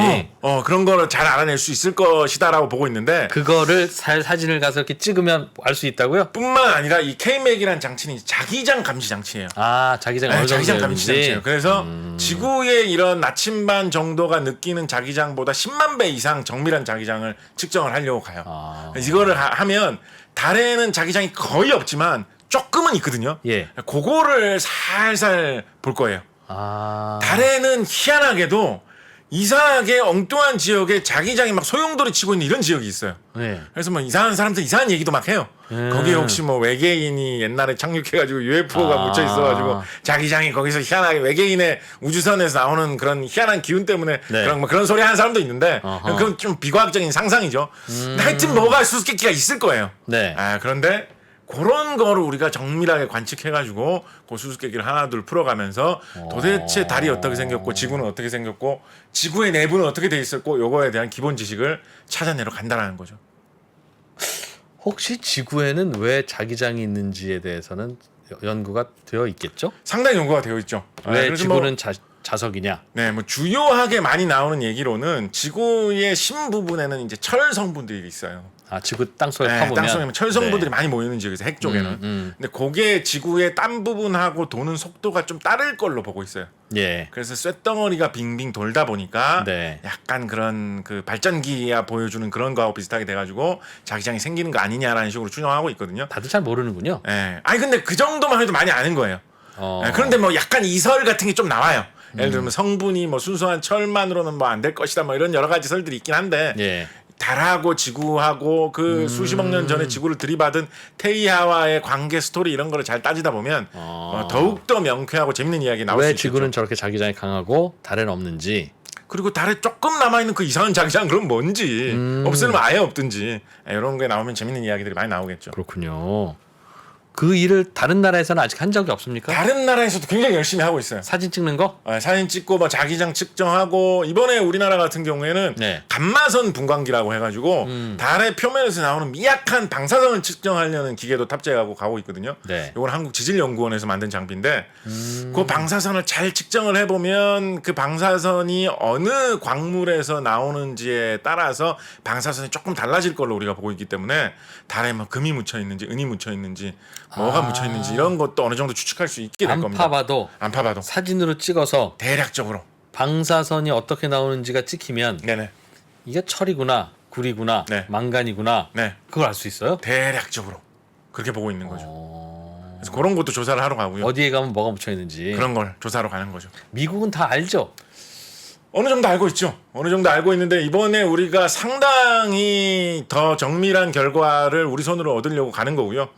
그런 거를 잘 알아낼 수 있을 것이다라고 보고 있는데 그거를 사진을 가서 이렇게 찍으면 알 수 있다고요? 뿐만 아니라 이 K맥이라는 장치는 자기장 감지 장치예요. 아, 자기장 어느 정도 자기장 감지 장치예요. 되는지. 그래서 지구의 이런 나침반 정도가 느끼는 자기장보다 10만 배 이상 정밀한 자기장을 측정을 하려고 가요. 이거를 하면 달에는 자기장이 거의 없지만 조금은 있거든요. 예. 그거를 살살 볼 거예요. 아. 달에는 희한하게도 이상하게 엉뚱한 지역에 자기장이 막 소용돌이 치고 있는 이런 지역이 있어요. 네. 그래서 뭐 이상한 사람들 이상한 얘기도 막 해요. 거기에 혹시 뭐 외계인이 옛날에 착륙해가지고 UFO가 묻혀 있어가지고 자기장이 거기서 희한하게 외계인의 우주선에서 나오는 그런 희한한 기운 때문에 네. 그런 소리 하는 사람도 있는데 그건 좀 비과학적인 상상이죠. 근데 하여튼 뭐가 수수께끼가 있을 거예요. 네. 그런데 그런 거를 우리가 정밀하게 관측해가지고 그 수수께끼를 하나둘 풀어가면서 도대체 달이 어떻게 생겼고 지구는 어떻게 생겼고 지구의 내부는 어떻게 돼 있었고 요거에 대한 기본 지식을 찾아내러 간다라는 거죠. 혹시 지구에는 왜 자기장이 있는지에 대해서는 연구가 되어 있겠죠? 상당히 연구가 되어 있죠. 왜 그래서 지구는 자석이냐? 뭐 주요하게 많이 나오는 얘기로는 지구의 심 부분에는 이제 철 성분들이 있어요. 아, 지구 땅속에 네, 파보면 땅속에 철 성분들이 네. 많이 모여 있는 지역에서 핵 쪽에는. 근데 그게 지구의 딴 부분하고 도는 속도가 좀 다를 걸로 보고 있어요. 예. 그래서 쇳덩어리가 빙빙 돌다 보니까 네. 약간 그런 그 발전기야 보여주는 그런 거하고 비슷하게 돼가지고 자기장이 생기는 거 아니냐라는 식으로 추정하고 있거든요. 다들 잘 모르는군요. 아니 근데 그 정도만 해도 많이 아는 거예요. 그런데 뭐 약간 이설 같은 게 좀 나와요. 예를 들면 성분이 뭐 순수한 철만으로는 뭐 안 될 것이다 뭐 이런 여러 가지 설들이 있긴 한데 예. 달하고 지구하고 그 수십억 년 전에 지구를 들이받은 태희하와의 관계 스토리 이런 거를 잘 따지다 보면 더욱더 명쾌하고 재밌는 이야기 나올 수 왜 있겠죠. 지구는 저렇게 자기장이 강하고 달에는 없는지. 그리고 달에 조금 남아있는 그 이상한 자기장 그럼 뭔지 없으면 아예 없든지 이런 게 나오면 재밌는 이야기들이 많이 나오겠죠. 그렇군요. 그 일을 다른 나라에서는 아직 한 적이 없습니까? 다른 나라에서도 굉장히 열심히 하고 있어요. 사진 찍는 거? 사진 찍고 뭐 자기장 측정하고 이번에 우리나라 같은 경우에는 네. 감마선 분광기라고 해가지고 달의 표면에서 나오는 미약한 방사선을 측정하려는 기계도 탑재하고 가고 있거든요. 네. 이건 한국지질연구원에서 만든 장비인데 그 방사선을 잘 측정을 해보면 그 방사선이 어느 광물에서 나오는지에 따라서 방사선이 조금 달라질 걸로 우리가 보고 있기 때문에 달에 뭐 금이 묻혀 있는지 은이 묻혀 있는지 뭐가 묻혀 있는지 이런 것도 어느 정도 추측할 수 있게 될 안 겁니다. 파봐도 안 파봐도 사진으로 찍어서 대략적으로. 방사선이 어떻게 나오는지가 찍히면 네네. 이게 철이구나, 구리구나, 네. 망간이구나. 네. 그걸 알 수 있어요? 대략적으로 그렇게 보고 있는 거죠. 그래서 그런 것도 조사를 하러 가고요. 어디에 가면 뭐가 묻혀 있는지. 그런 걸 조사하러 가는 거죠. 미국은 다 알죠. 어느 정도 알고 있죠. 어느 정도 알고 있는데 이번에 우리가 상당히 더 정밀한 결과를 우리 손으로 얻으려고 가는 거고요.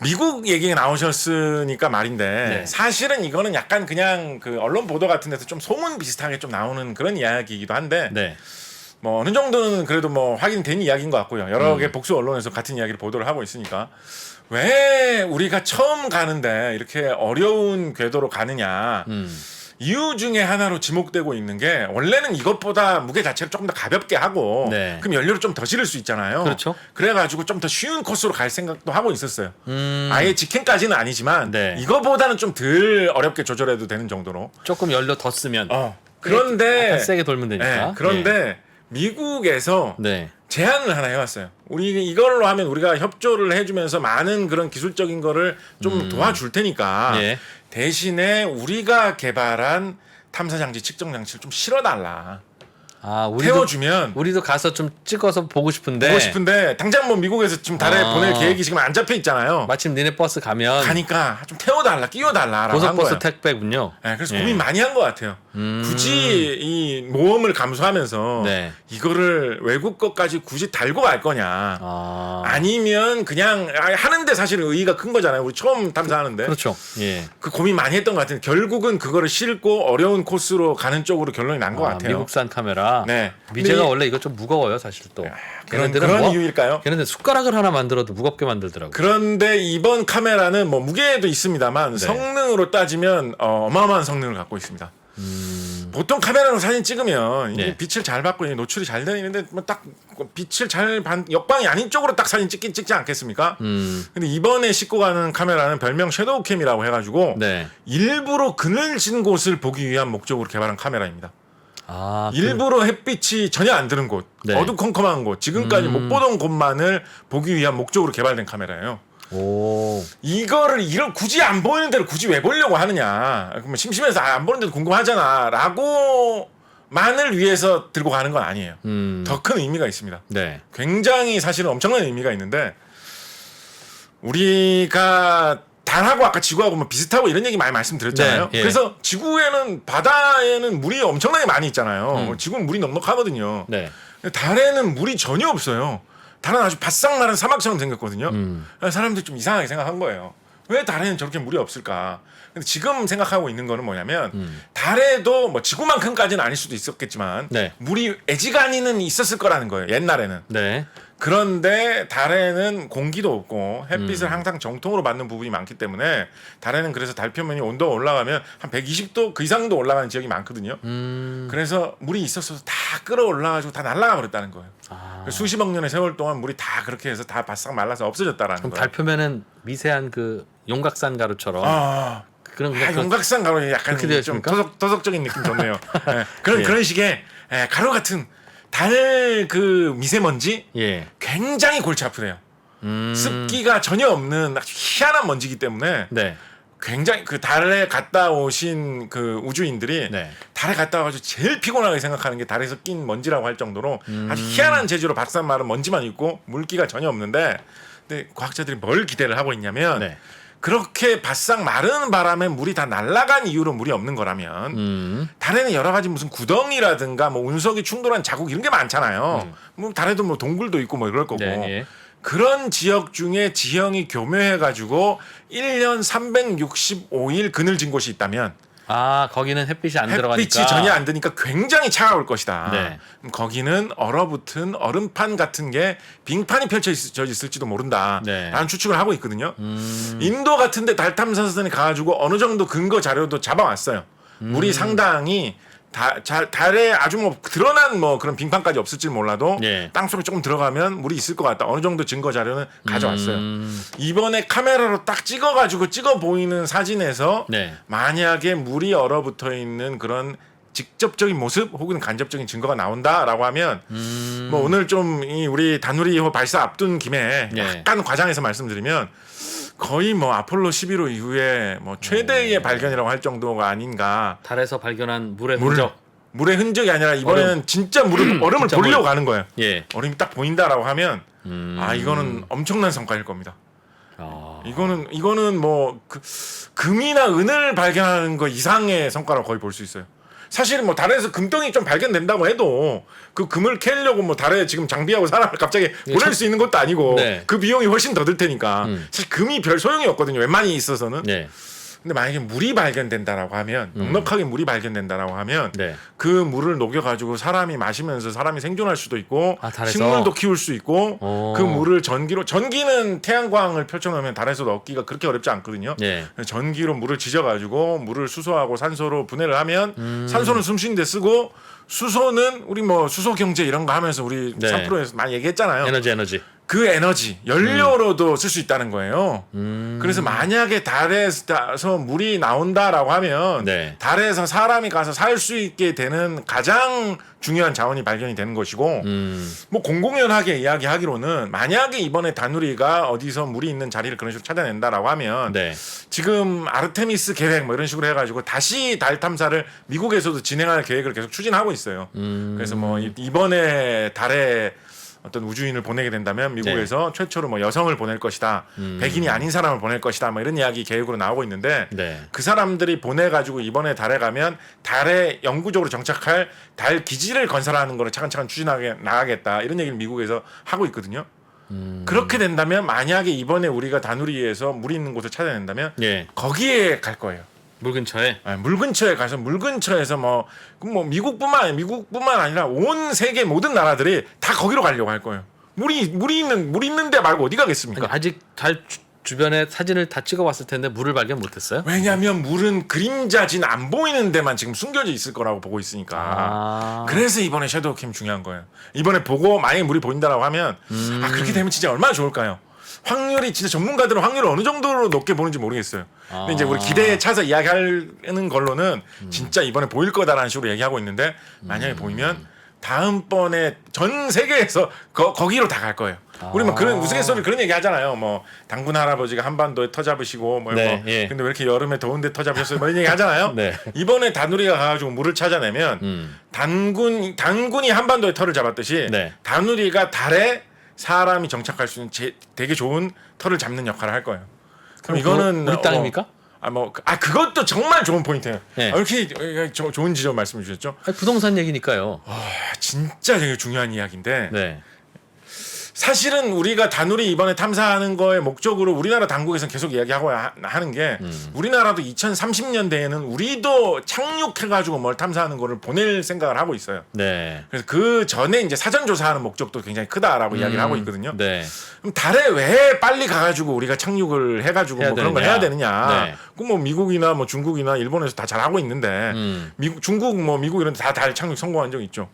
미국 얘기가 나오셨으니까 말인데 네. 사실은 이거는 약간 그냥 그 언론 보도 같은 데서 좀 소문 비슷하게 좀 나오는 그런 이야기이기도 한데 네. 뭐 어느 정도는 그래도 뭐 확인된 이야기인 것 같고요. 여러 개 복수 언론에서 같은 이야기를 보도를 하고 있으니까 왜 우리가 처음 가는데 이렇게 어려운 궤도로 가느냐. 이유 중에 하나로 지목되고 있는 게 원래는 이것보다 무게 자체를 조금 더 가볍게 하고 네. 그럼 연료를 좀 더 실을 수 있잖아요. 그렇죠. 그래가지고 좀 더 쉬운 코스로 갈 생각도 하고 있었어요. 아예 직행까지는 아니지만 네. 이거보다는 좀 덜 어렵게 조절해도 되는 정도로. 조금 연료 더 쓰면 그런데 약간 세게 돌면 되니까. 네, 그런데 미국에서 네. 제안을 하나 해왔어요. 우리 이걸로 하면 우리가 협조를 해주면서 많은 그런 기술적인 거를 좀 도와줄 테니까 예. 대신에 우리가 개발한 탐사장치 측정장치를 좀 실어달라. 아, 태워주면 우리도 가서 좀 찍어서 보고 싶은데. 보고 싶은데 당장 뭐 미국에서 지금 달에 아. 보낼 계획이 지금 안 잡혀 있잖아요. 마침 니네 버스 가면 가니까 좀 태워달라, 끼워달라라고 한 고속버스 거예요. 택배군요. 네, 그래서 예. 고민 많이 한 것 같아요. 굳이 이 모험을 감수하면서 네. 이거를 외국 것까지 굳이 달고 갈 거냐. 아니면 그냥 하는데 사실 의의가 큰 거잖아요. 우리 처음 탐사하는데. 그렇죠. 예. 그 고민 많이 했던 것 같은데 결국은 그거를 싣고 어려운 코스로 가는 쪽으로 결론이 난 것 같아요. 미국산 카메라. 네. 미제가 근데 원래 이거 좀 무거워요, 사실 또. 그런 이유일까요? 걔네들 숟가락을 하나 만들어도 무겁게 만들더라고. 그런데 이번 카메라는 뭐 무게도 있습니다만 성능으로 따지면 어마어마한 성능을 갖고 있습니다. 보통 카메라로 사진 찍으면 이게 네. 빛을 잘 받고 노출이 잘 되는데 뭐 딱 빛을 잘 역방이 아닌 쪽으로 딱 사진 찍지 않겠습니까? 근데 이번에 싣고 가는 카메라는 별명 섀도우캠이라고 해가지고 네. 일부러 그늘진 곳을 보기 위한 목적으로 개발한 카메라입니다. 아, 일부러 햇빛이 전혀 안 드는 곳, 네. 어두컴컴한 곳, 지금까지 못 보던 곳만을 보기 위한 목적으로 개발된 카메라예요. 오. 이거를 굳이 안 보이는 데를 굳이 왜 보려고 하느냐? 그러면 심심해서 안 보는 데도 궁금하잖아라고 만을 위해서 들고 가는 건 아니에요. 더 큰 의미가 있습니다. 네. 굉장히 사실은 엄청난 의미가 있는데 우리가 달하고 아까 지구하고 뭐 비슷하고 이런 얘기 많이 말씀드렸잖아요. 네, 예. 그래서 지구에는 바다에는 물이 엄청나게 많이 있잖아요. 지구는 물이 넉넉하거든요. 네. 근데 달에는 물이 전혀 없어요. 달은 아주 바싹 마른 사막처럼 생겼거든요. 사람들이 좀 이상하게 생각한 거예요. 왜 달에는 저렇게 물이 없을까? 근데 지금 생각하고 있는 거는 뭐냐면 달에도 뭐 지구만큼까지는 아닐 수도 있었겠지만 네. 물이 애지간히는 있었을 거라는 거예요. 옛날에는. 네. 그런데 달에는 공기도 없고 햇빛을 항상 정통으로 받는 부분이 많기 때문에 달에는 그래서 달 표면이 온도가 올라가면 한 120도 그 이상도 올라가는 지역이 많거든요. 그래서 물이 있었어도 다 끌어올라가지고 다 날아가 버렸다는 거예요. 수십억 년의 세월 동안 물이 다 그렇게 해서 다 바싹 말라서 없어졌다라는 그럼 거예요. 달 표면은 미세한 그 용각산 가루처럼 그런 거 용각산 가루 약간 그렇게 되어 좀 있습니까? 도덕적인 느낌 좋네요. 네, 그런 식의 가루 같은 달 그 미세먼지 예. 굉장히 골치 아프대요. 습기가 전혀 없는 아주 희한한 먼지이기 때문에 네. 굉장히 그 달에 갔다 오신 그 우주인들이 네. 달에 갔다 와가지고 제일 피곤하게 생각하는 게 달에서 낀 먼지라고 할 정도로 아주 희한한 재질로 바싹 마른 먼지만 있고 물기가 전혀 없는데 근데 과학자들이 뭘 기대를 하고 있냐면 네. 그렇게 바싹 마른 바람에 물이 다 날아간 이유로 물이 없는 거라면 달에는 여러 가지 무슨 구덩이라든가 뭐 운석이 충돌한 자국 이런 게 많잖아요. 뭐 달에도 뭐 동굴도 있고 뭐 이럴 거고. 네, 예. 그런 지역 중에 지형이 교묘해가지고 1년 365일 그늘진 곳이 있다면 아 거기는 햇빛이 안 들어가니까. 햇빛이 전혀 안 드니까 굉장히 차가울 것이다. 네. 그럼 거기는 얼어붙은 얼음판 같은 게 빙판이 펼쳐 있을지도 모른다. 네. 라는 추측을 하고 있거든요. 인도 같은데 달 탐사선이 가가지고 어느 정도 근거 자료도 잡아왔어요. 물이 상당히 달에 아주 뭐 드러난 뭐 그런 빙판까지 없을지 몰라도 예. 땅속에 조금 들어가면 물이 있을 것 같다. 어느 정도 증거 자료는 가져왔어요. 이번에 카메라로 딱 찍어가지고 찍어 보이는 사진에서 네. 만약에 물이 얼어붙어 있는 그런 직접적인 모습 혹은 간접적인 증거가 나온다라고 하면 뭐 오늘 좀 이 우리 다누리 발사 앞둔 김에 예. 약간 과장해서 말씀드리면 거의 뭐 아폴로 11호 이후에 뭐 최대의 발견이라고 할 정도가 아닌가. 달에서 발견한 물의 흔적. 물의 흔적이 아니라 이번에는 진짜 얼음을 진짜 보려고 물. 가는 거예요. 예. 얼음이 딱 보인다라고 하면 아 이거는 엄청난 성과일 겁니다. 아. 이거는 뭐 금이나 은을 발견하는 거 이상의 성과라고 거의 볼 수 있어요. 사실 뭐 달에서 금덩이 좀 발견된다고 해도 그 금을 캐려고 뭐 달에 지금 장비하고 사람을 갑자기 보낼 수 있는 것도 아니고 네. 그 비용이 훨씬 더 들 테니까 사실 금이 별 소용이 없거든요. 웬만히 있어서는. 네. 근데 만약에 물이 발견된다라고 하면 넉넉하게 물이 발견된다라고 하면 네. 그 물을 녹여가지고 사람이 마시면서 사람이 생존할 수도 있고 아, 달에서? 식물도 키울 수 있고 오. 그 물을 전기는 태양광을 펼쳐놓으면 달에서 얻기가 그렇게 어렵지 않거든요. 예. 전기로 물을 지져가지고 물을 수소하고 산소로 분해를 하면 산소는 숨 쉬는 데 쓰고 수소는 우리 뭐 수소 경제 이런 거 하면서 우리 네. 3프로에서 많이 얘기했잖아요. 에너지. 그 에너지 연료로도 쓸 수 있다는 거예요. 그래서 만약에 달에서 물이 나온다라고 하면 네. 달에서 사람이 가서 살 수 있게 되는 가장 중요한 자원이 발견이 되는 것이고 뭐 공공연하게 이야기하기로는 만약에 이번에 다누리가 어디서 물이 있는 자리를 그런 식으로 찾아낸다라고 하면 네. 지금 아르테미스 계획 뭐 이런 식으로 해가지고 다시 달 탐사를 미국에서도 진행할 계획을 계속 추진하고 있어요. 그래서 뭐 이번에 달에 어떤 우주인을 보내게 된다면 미국에서 최초로 뭐 여성을 보낼 것이다. 백인이 아닌 사람을 보낼 것이다. 뭐 이런 이야기 계획으로 나오고 있는데 네. 그 사람들이 보내가지고 이번에 달에 가면 달에 영구적으로 정착할 달 기지를 건설하는 거를 차근차근 추진하게 나가겠다. 이런 얘기를 미국에서 하고 있거든요. 그렇게 된다면 만약에 이번에 우리가 다누리에서 물이 있는 곳을 찾아낸다면 예. 거기에 갈 거예요. 물 근처에. 물 근처에 가서 물 근처에서 뭐 미국뿐만 아니라 온 세계 모든 나라들이 다 거기로 가려고 할 거예요. 물이 있는 데 말고 어디 가겠습니까? 아니, 아직 달 주변에 사진을 다 찍어봤을 텐데 물을 발견 못했어요? 왜냐하면 물은 그림자진 안 보이는 데만 지금 숨겨져 있을 거라고 보고 있으니까. 아. 그래서 이번에 섀도우 캠 중요한 거예요. 이번에 보고 만약에 물이 보인다라고 하면 그렇게 되면 진짜 얼마나 좋을까요? 확률이 진짜 전문가들은 확률을 어느 정도로 높게 보는지 모르겠어요. 근데 이제 우리 기대에 차서 이야기하는 걸로는 진짜 이번에 보일 거다라는 식으로 얘기하고 있는데 만약에 보이면 다음번에 전 세계에서 거기로 다 갈 거예요. 우리 뭐 그런 우스갯소리 그런 얘기 하잖아요. 뭐 당군 할아버지가 한반도에 터 잡으시고 뭐 네, 이런 거. 예. 근데 왜 이렇게 여름에 더운데 터 잡으셨어요? 뭐 이런 얘기 하잖아요. 네. 이번에 다누리가 가가지고 물을 찾아내면 당군이 한반도에 터를 잡았듯이 네. 다누리가 달에 사람이 정착할 수 있는 되게 좋은 터를 잡는 역할을 할 거예요. 그럼 이거는 우리 땅입니까? 그것도 정말 좋은 포인트예요. 네. 이렇게 좋은 지점 말씀해 주셨죠. 아니, 부동산 얘기니까요. 진짜 되게 중요한 이야기인데 네. 사실은 우리가 다누리 이번에 탐사하는 거의 목적으로 우리나라 당국에서는 계속 이야기하고 하는 게 우리나라도 2030년대에는 우리도 착륙해가지고 뭘 탐사하는 거를 보낼 생각을 하고 있어요. 네. 그래서 그 전에 이제 사전 조사하는 목적도 굉장히 크다라고 이야기를 하고 있거든요. 네. 그럼 달에 왜 빨리 가가지고 우리가 착륙을 해가지고 뭐 그런 걸 해야 되느냐? 네. 그 뭐 미국이나 뭐 중국이나 일본에서 다 잘하고 있는데 중국 뭐 미국 이런 데 다 달 착륙 성공한 적 있죠.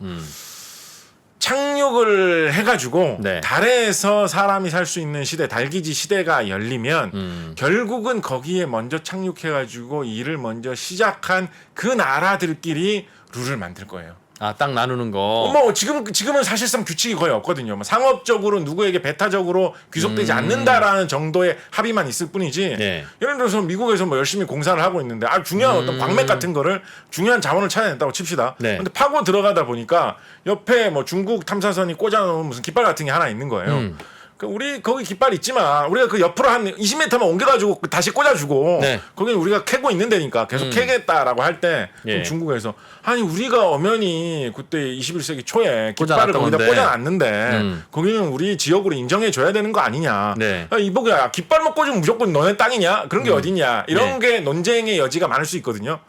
착륙을 해가지고 네. 달에서 사람이 살 수 있는 시대, 달기지 시대가 열리면 결국은 거기에 먼저 착륙해가지고 일을 먼저 시작한 그 나라들끼리 룰을 만들 거예요. 아, 땅 나누는 거. 뭐 지금은 사실상 규칙이 거의 없거든요. 뭐 상업적으로 누구에게 배타적으로 귀속되지 않는다라는 정도의 합의만 있을 뿐이지. 네. 예를 들어서 미국에서 뭐 열심히 공사를 하고 있는데 중요한 어떤 광맥 같은 거를 중요한 자원을 찾아낸다고 칩시다. 네. 근데 파고 들어가다 보니까 옆에 뭐 중국 탐사선이 꽂아놓은 무슨 깃발 같은 게 하나 있는 거예요. 우리 거기 깃발 있지만 우리가 그 옆으로 한 20m만 옮겨가지고 다시 꽂아주고 네. 거기는 우리가 캐고 있는 데니까 계속 캐겠다라고 할 때 예. 중국에서 아니 우리가 엄연히 그때 21세기 초에 깃발을 꽂아놨던 거기다 건데. 꽂아놨는데 거기는 우리 지역으로 인정해줘야 되는 거 아니냐. 네. 이보게 깃발만 꽂으면 무조건 너네 땅이냐 그런 게 어딨냐 이런 게 논쟁의 여지가 많을 수 있거든요.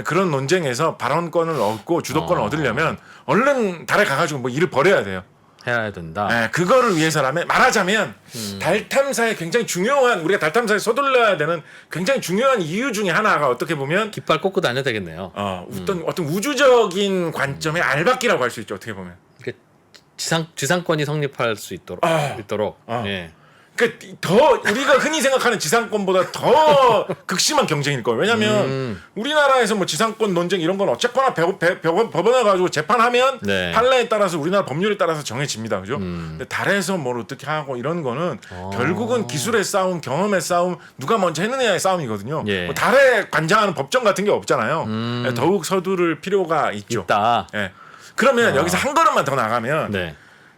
그런 논쟁에서 발언권을 얻고 주도권을 얻으려면 얼른 달에 가가지고 뭐 일을 벌여야 돼요. 해야 된다. 예, 그거를 위해서라면 말하자면 달 탐사에 굉장히 중요한 우리가 달 탐사에 서둘러야 되는 굉장히 중요한 이유 중에 하나가 어떻게 보면 깃발 꽂고 다녀야 되겠네요. 어떤 우주적인 관점의 알박기라고 할 수 있죠. 어떻게 보면. 이게 지상권이 성립할 수 있도록. 예. 그러니까 더 우리가 흔히 생각하는 지상권보다 더 극심한 경쟁일 거예요. 왜냐하면 우리나라에서 뭐 지상권 논쟁 이런 건 어쨌거나 법원에 가지고 재판하면 네. 판례에 따라서 우리나라 법률에 따라서 정해집니다. 그죠? 근데 달에서 뭘 어떻게 하고 이런 거는 결국은 기술의 싸움, 경험의 싸움, 누가 먼저 했느냐의 싸움이거든요. 예. 뭐 달에 관장하는 법정 같은 게 없잖아요. 더욱 서두를 필요가 있죠. 있다. 예. 그러면 여기서 한 걸음만 더 나가면 네.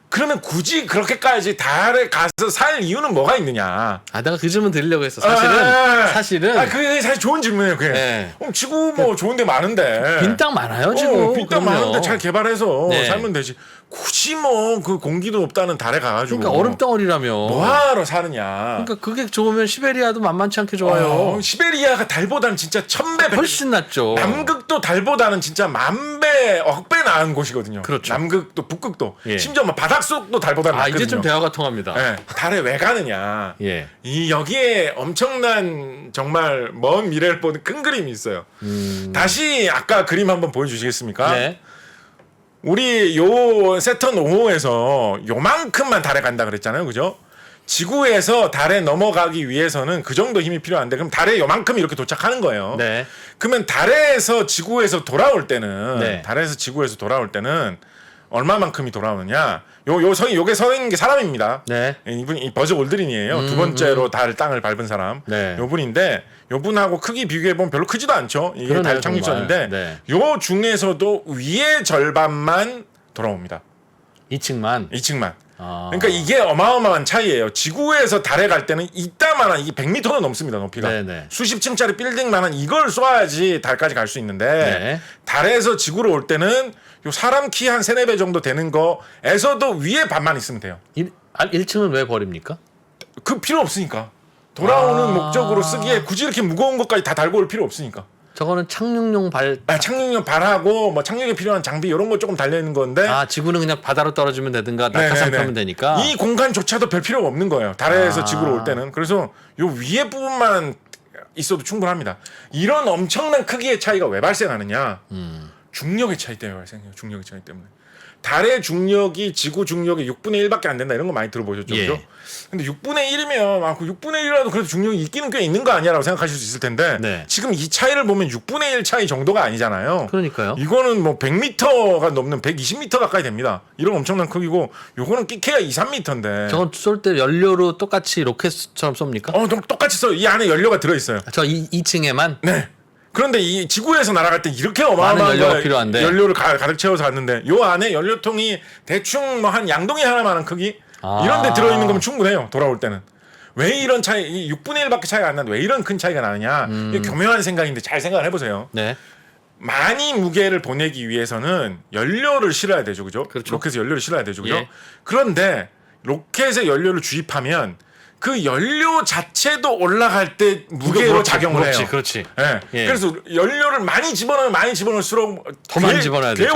그러면 굳이 그렇게까지 달에 가서 살 이유는 뭐가 있느냐? 내가 그 질문 드리려고 했어. 사실은 그게 사실 좋은 질문이에요. 그게. 네. 지구 뭐 좋은데 많은데. 빈 땅 많아요 지금. 빈 땅 많은데 잘 개발해서 네. 살면 되지. 굳이 뭐 그 공기도 없다는 달에 가가지고. 그러니까 얼음 덩어리라며. 뭐하러 사느냐? 그러니까 그게 좋으면 시베리아도 만만치 않게 좋아요. 시베리아가 달보다는 진짜 1000배, 훨씬 낫죠. 남극도 달보다는 진짜 10,000배, 억배 나은 곳이거든요. 그렇죠. 남극도 북극도. 예. 심지어 뭐 바닥속도 달보다는 낫거든요. 이제 좀 대화가 통합니다. 네, 달에 왜 가느냐? 예. 이 여기에 엄청난 정말 먼 미래를 보는 큰 그림이 있어요. 다시 아까 그림 한번 보여주시겠습니까? 네. 우리 요 세턴 5호에서 요만큼만 달에 간다 그랬잖아요, 그죠? 지구에서 달에 넘어가기 위해서는 그 정도 힘이 필요한데 그럼 달에 요만큼 이렇게 도착하는 거예요. 네. 그러면 달에서 지구에서 돌아올 때는 네. 달에서 지구에서 돌아올 때는 얼마만큼이 돌아오느냐? 요게 서 있는 게 사람입니다. 네. 이분이 버즈 올드린이에요. 두 번째로 달 땅을 밟은 사람. 네. 요분인데 요분하고 크기 비교해 보면 별로 크지도 않죠. 이게 그러네요, 달 착륙선인데 정말. 네. 요 중에서도 위의 절반만 돌아옵니다. 2층만. 2층만. 아. 그러니까 이게 어마어마한 차이예요. 지구에서 달에 갈 때는 이따만한 이게 100m는 넘습니다. 높이가. 네네. 수십 층짜리 빌딩만한 이걸 쏴야지 달까지 갈 수 있는데 네. 달에서 지구로 올 때는 요 사람 키 한 3-4배 정도 되는 거에서도 위에 반만 있으면 돼요. 1층은 왜 버립니까? 그 필요 없으니까. 돌아오는 목적으로 쓰기에 굳이 이렇게 무거운 것까지 다 달고 올 필요 없으니까. 저거는 착륙용 발. 착륙용 발하고 뭐 착륙에 필요한 장비 이런 거 조금 달려 있는 건데 지구는 그냥 바다로 떨어지면 되든가 낙하산 네네네. 타면 되니까. 이 공간조차도 별 필요가 없는 거예요. 달에서 지구로 올 때는. 그래서 요 위에 부분만 있어도 충분합니다. 이런 엄청난 크기의 차이가 왜 발생하느냐? 중력의 차이 때문에 발생해요. 중력의 차이 때문에. 달의 중력이 지구 중력의 6분의 1밖에 안 된다 이런 거 많이 들어보셨죠? 예. 그죠? 근데 6분의 1이면 그 6분의 1이라도 그래도 중력이 있기는 꽤 있는 거 아니야라고 생각하실 수 있을 텐데 네. 지금 이 차이를 보면 6분의 1 차이 정도가 아니잖아요. 그러니까요. 이거는 뭐 100m가 넘는 120m 가까이 됩니다. 이런 엄청난 크기고 요거는 끼케야 2-3m인데. 저건 쏠 때 연료로 똑같이 로켓처럼 쏩니까? 똑같이 써. 이 안에 연료가 들어 있어요. 저 2층에만? 네. 그런데 이 지구에서 날아갈 때 이렇게 어마어마한 많은 연료가 거, 필요한데. 연료를 가득 채워서 갔는데 요 안에 연료통이 대충 뭐 한 양동이 하나만한 크기 이런 데 들어 있는 거면 충분해요. 돌아올 때는. 왜 이런 차이, 이 6분의 1밖에 차이가 안 나는데 왜 이런 큰 차이가 나느냐? 이게 교묘한 생각인데 잘 생각을 해보세요. 네. 많이 무게를 보내기 위해서는 연료를 실어야 되죠, 그죠? 그렇죠. 로켓에 연료를 실어야 되죠, 그죠? 예. 그런데 로켓에 연료를 주입하면 그 연료 자체도 올라갈 때 무게로 작용을 해요. 그렇지. 예. 예. 그래서 연료를 많이 집어넣을수록 더 많이 집어넣어야 되죠.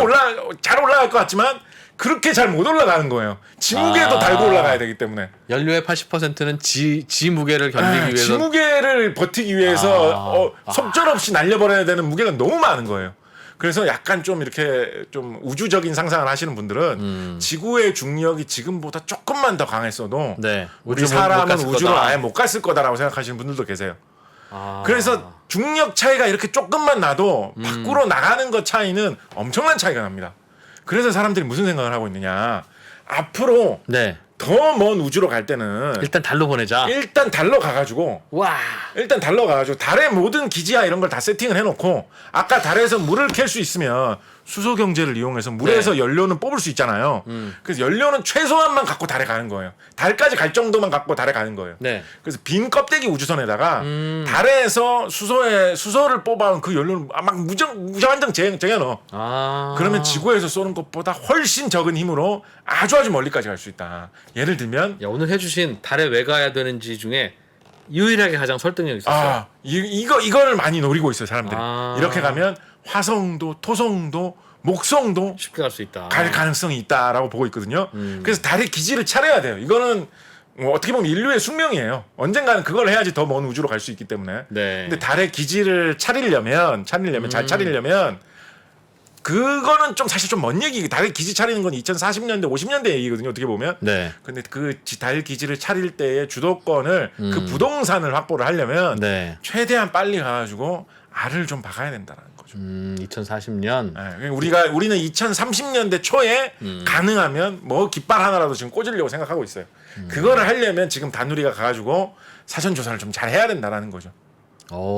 잘 올라갈 것 같지만 그렇게 잘 못 올라가는 거예요. 지 무게도 달고 올라가야 되기 때문에. 연료의 80%는 지 무게를 견디기 위해서. 지 무게를 버티기 위해서 속절없이 날려버려야 되는 무게가 너무 많은 거예요. 그래서 약간 좀 이렇게 좀 우주적인 상상을 하시는 분들은 지구의 중력이 지금보다 조금만 더 강했어도 네. 우리 우주 못 사람은 갔을 우주로 거다. 아예 못 갔을 거다라고 생각하시는 분들도 계세요. 그래서 중력 차이가 이렇게 조금만 나도 밖으로 나가는 것 차이는 엄청난 차이가 납니다. 그래서 사람들이 무슨 생각을 하고 있느냐. 앞으로 네. 더 먼 우주로 갈 때는 일단 달로 보내자. 일단 달러 가가지고 와. 일단 달러 가가지고 달의 모든 기지야 이런 걸 다 세팅을 해놓고 아까 달에서 물을 캘 수 있으면 수소 경제를 이용해서 물에서 연료는 뽑을 수 있잖아요. 그래서 연료는 최소한만 갖고 달에 가는 거예요. 달까지 갈 정도만 갖고 달에 가는 거예요. 네. 그래서 빈 껍데기 우주선에다가 달에서 수소를 뽑아온 그 연료를 막 무한정 쟁여넣어. 그러면 지구에서 쏘는 것보다 훨씬 적은 힘으로 아주 멀리까지 갈 수 있다. 예를 들면 야, 오늘 해주신 달에 왜 가야 되는지 중에 유일하게 가장 설득력 있었어요. 이거를 많이 노리고 있어요 사람들이. 아. 이렇게 가면 화성도, 토성도, 목성도 쉽게 갈 수 있다. 갈 가능성이 있다라고 보고 있거든요. 그래서 달에 기지를 차려야 돼요. 이거는 뭐 어떻게 보면 인류의 숙명이에요. 언젠가는 그걸 해야지 더 먼 우주로 갈 수 있기 때문에. 네. 근데 달에 기지를 차리려면 잘 차리려면 그거는 좀 사실 좀 먼 얘기. 달에 기지 차리는 건 2040년대, 50년대 얘기거든요. 어떻게 보면. 네. 근데 그 달 기지를 차릴 때의 주도권을 그 부동산을 확보를 하려면 네. 최대한 빨리 가가지고 알을 좀 박아야 된다는 거죠. 2040년. 네, 우리는 2030년대 초에 가능하면 뭐 깃발 하나라도 지금 꽂으려고 생각하고 있어요. 그거를 하려면 지금 다누리가 가가지고 사전 조사를 좀 잘 해야 된다라는 거죠.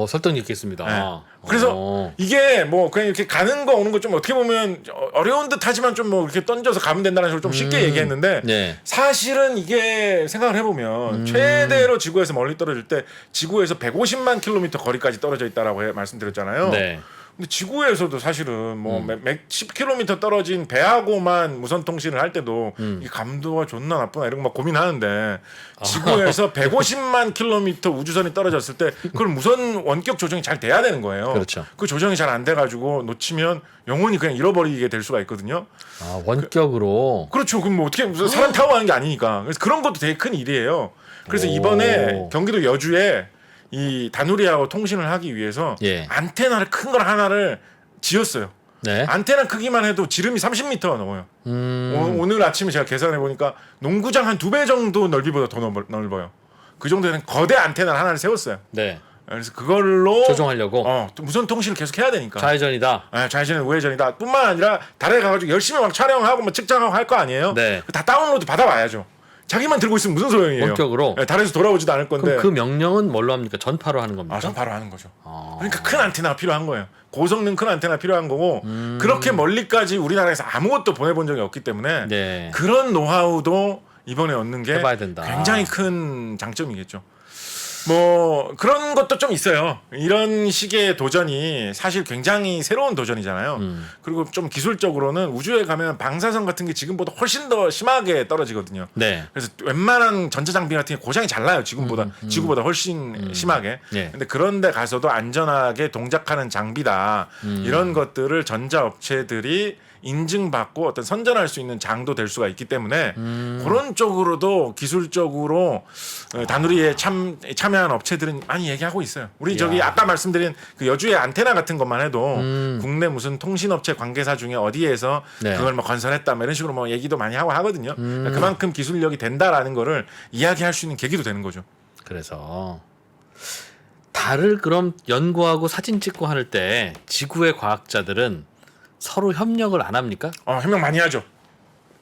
설득력 있겠습니다. 네. 그래서 이게 뭐 그냥 이렇게 가는 거 오는 거 좀 어떻게 보면 어려운 듯하지만 좀 뭐 이렇게 던져서 가면 된다는 식으로 좀 쉽게 얘기했는데 네. 사실은 이게 생각을 해보면 최대로 지구에서 멀리 떨어질 때 지구에서 150만 킬로미터 거리까지 떨어져 있다라고 말씀드렸잖아요. 네. 근데 지구에서도 사실은 뭐 10km 떨어진 배하고만 무선 통신을 할 때도 이 감도가 존나 나쁘나 이런 거 막 고민하는데 지구에서 150만 킬로미터 우주선이 떨어졌을 때 그걸 무선 원격 조정이 잘 돼야 되는 거예요. 그렇죠. 그 조정이 잘 안 돼가지고 놓치면 영원히 그냥 잃어버리게 될 수가 있거든요. 원격으로. 그렇죠. 그럼 뭐 어떻게 무슨 사람 타고 가는 게 아니니까. 그래서 그런 것도 되게 큰 일이에요. 그래서 이번에 경기도 여주에 이 다누리하고 통신을 하기 위해서 예. 안테나를 큰 걸 하나를 지었어요. 네. 안테나 크기만 해도 지름이 30m가 넘어요. 오늘 아침에 제가 계산해 보니까 농구장 한 2배 정도 넓이보다 더 넓어요. 그 정도 되는 거대 안테나 하나를 세웠어요. 네. 그래서 그걸로 조종하려고. 또 무선 통신을 계속 해야 되니까. 좌회전이다. 좌회전은 우회전이다. 뿐만 아니라 달에 가가지고 열심히 막 촬영하고 막 측정하고 할 거 아니에요. 네. 다 다운로드 받아봐야죠. 자기만 들고 있으면 무슨 소용이에요. 원격으로? 네, 달에서 돌아오지도 않을 건데. 그럼 그 명령은 뭘로 합니까? 전파로 하는 겁니까? 전파로 하는 거죠. 그러니까 큰 안테나가 필요한 거예요. 고성능 큰 안테나 필요한 거고 그렇게 멀리까지 우리나라에서 아무것도 보내본 적이 없기 때문에 네. 그런 노하우도 이번에 얻는 게 해봐야 된다. 굉장히 큰 장점이겠죠. 뭐 그런 것도 좀 있어요. 이런 식의 도전이 사실 굉장히 새로운 도전이잖아요. 그리고 좀 기술적으로는 우주에 가면 방사선 같은 게 지금보다 훨씬 더 심하게 떨어지거든요. 네. 그래서 웬만한 전자장비 같은 게 고장이 잘 나요. 지구보다 훨씬 심하게. 네. 근데 그런데 가서도 안전하게 동작하는 장비다. 이런 것들을 전자업체들이 인증받고 어떤 선전할 수 있는 장도 될 수가 있기 때문에 그런 쪽으로도 기술적으로 다누리에 참여한 업체들은 많이 얘기하고 있어요. 우리 저기 아까 말씀드린 그 여주의 안테나 같은 것만 해도 국내 무슨 통신업체 관계사 중에 어디에서 네. 그걸 뭐 건설했다 뭐 이런 식으로 뭐 얘기도 많이 하고 하거든요. 그만큼 기술력이 된다라는 거를 이야기할 수 있는 계기도 되는 거죠. 그래서 달을 그럼 연구하고 사진 찍고 할 때 지구의 과학자들은 서로 협력을 안 합니까? 협력 많이 하죠.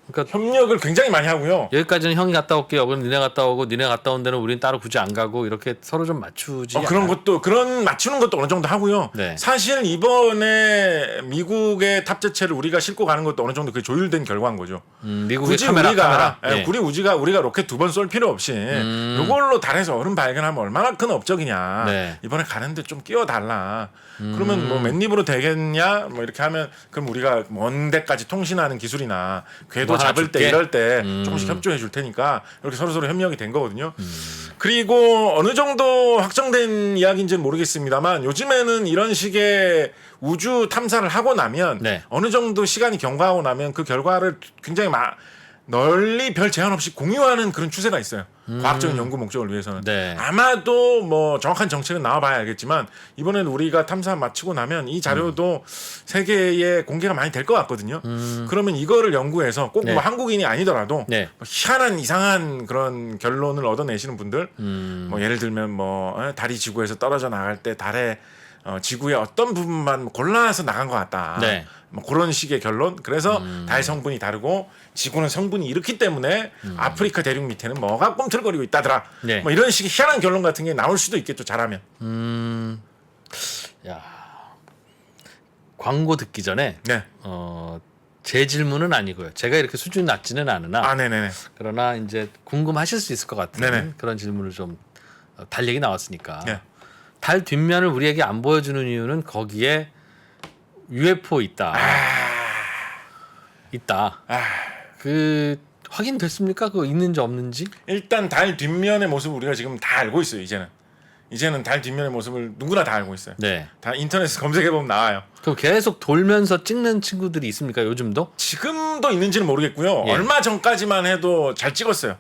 그러니까 협력을 굉장히 많이 하고요. 여기까지는 형이 갔다 올게요. 그럼 니네 갔다 오고 니네 갔다 온 데는 우린 따로 굳이 안 가고 이렇게 서로 좀 맞추지. 그런 것도 그런 맞추는 것도 어느 정도 하고요. 네. 사실 이번에 미국의 탑재체를 우리가 싣고 가는 것도 어느 정도 그 조율된 결과인 거죠. 미국의 굳이 카메라. 예, 우리가 로켓 2번 쏠 필요 없이 이걸로 달에서 얼음 발견하면 얼마나 큰 업적이냐. 네. 이번에 가는데 좀 끼워달라. 그러면 뭐 맨입으로 되겠냐? 뭐 이렇게 하면 그럼 우리가 먼 데까지 통신하는 기술이나 궤도 뭐 하나 잡을 때 줄게. 이럴 때 조금씩 협조해 줄 테니까 이렇게 서로 협력이 된 거거든요. 그리고 어느 정도 확정된 이야기인지는 모르겠습니다만 요즘에는 이런 식의 우주 탐사를 하고 나면 네. 어느 정도 시간이 경과하고 나면 그 결과를 굉장히 널리 별 제한 없이 공유하는 그런 추세가 있어요. 과학적인 연구 목적을 위해서는. 네. 아마도 뭐 정확한 정책은 나와봐야 알겠지만 이번에는 우리가 탐사 마치고 나면 이 자료도 세계에 공개가 많이 될 것 같거든요. 그러면 이거를 연구해서 꼭 네. 뭐 한국인이 아니더라도 네. 뭐 희한한 이상한 그런 결론을 얻어내시는 분들 뭐 예를 들면 뭐 달이 지구에서 떨어져 나갈 때 달에 지구의 어떤 부분만 골라서 나간 것 같다. 네. 뭐 그런 식의 결론. 그래서 달 성분이 다르고 지구는 성분이 이렇기 때문에 아프리카 대륙 밑에는 뭐가 꿈틀거리고 있다더라. 네. 뭐 이런 식의 희한한 결론 같은 게 나올 수도 있겠죠. 잘하면. 야. 광고 듣기 전에 네. 제 질문은 아니고요. 제가 이렇게 수준이 낮지는 않으나 네네네. 그러나 이제 궁금하실 수 있을 것 같은 네네. 그런 질문을 좀 달 얘기 나왔으니까. 네. 달 뒷면을 우리에게 안 보여주는 이유는 거기에 UFO 있다. 있다. 그 확인됐습니까? 그거 있는지 없는지? 일단 달 뒷면의 모습 우리가 지금 다 알고 있어요. 이제는. 이제는 달 뒷면의 모습을 누구나 다 알고 있어요. 네. 다 인터넷에 검색해 보면 나와요. 그럼 계속 돌면서 찍는 친구들이 있습니까? 요즘도? 지금도 있는지는 모르겠고요. 예. 얼마 전까지만 해도 잘 찍었어요.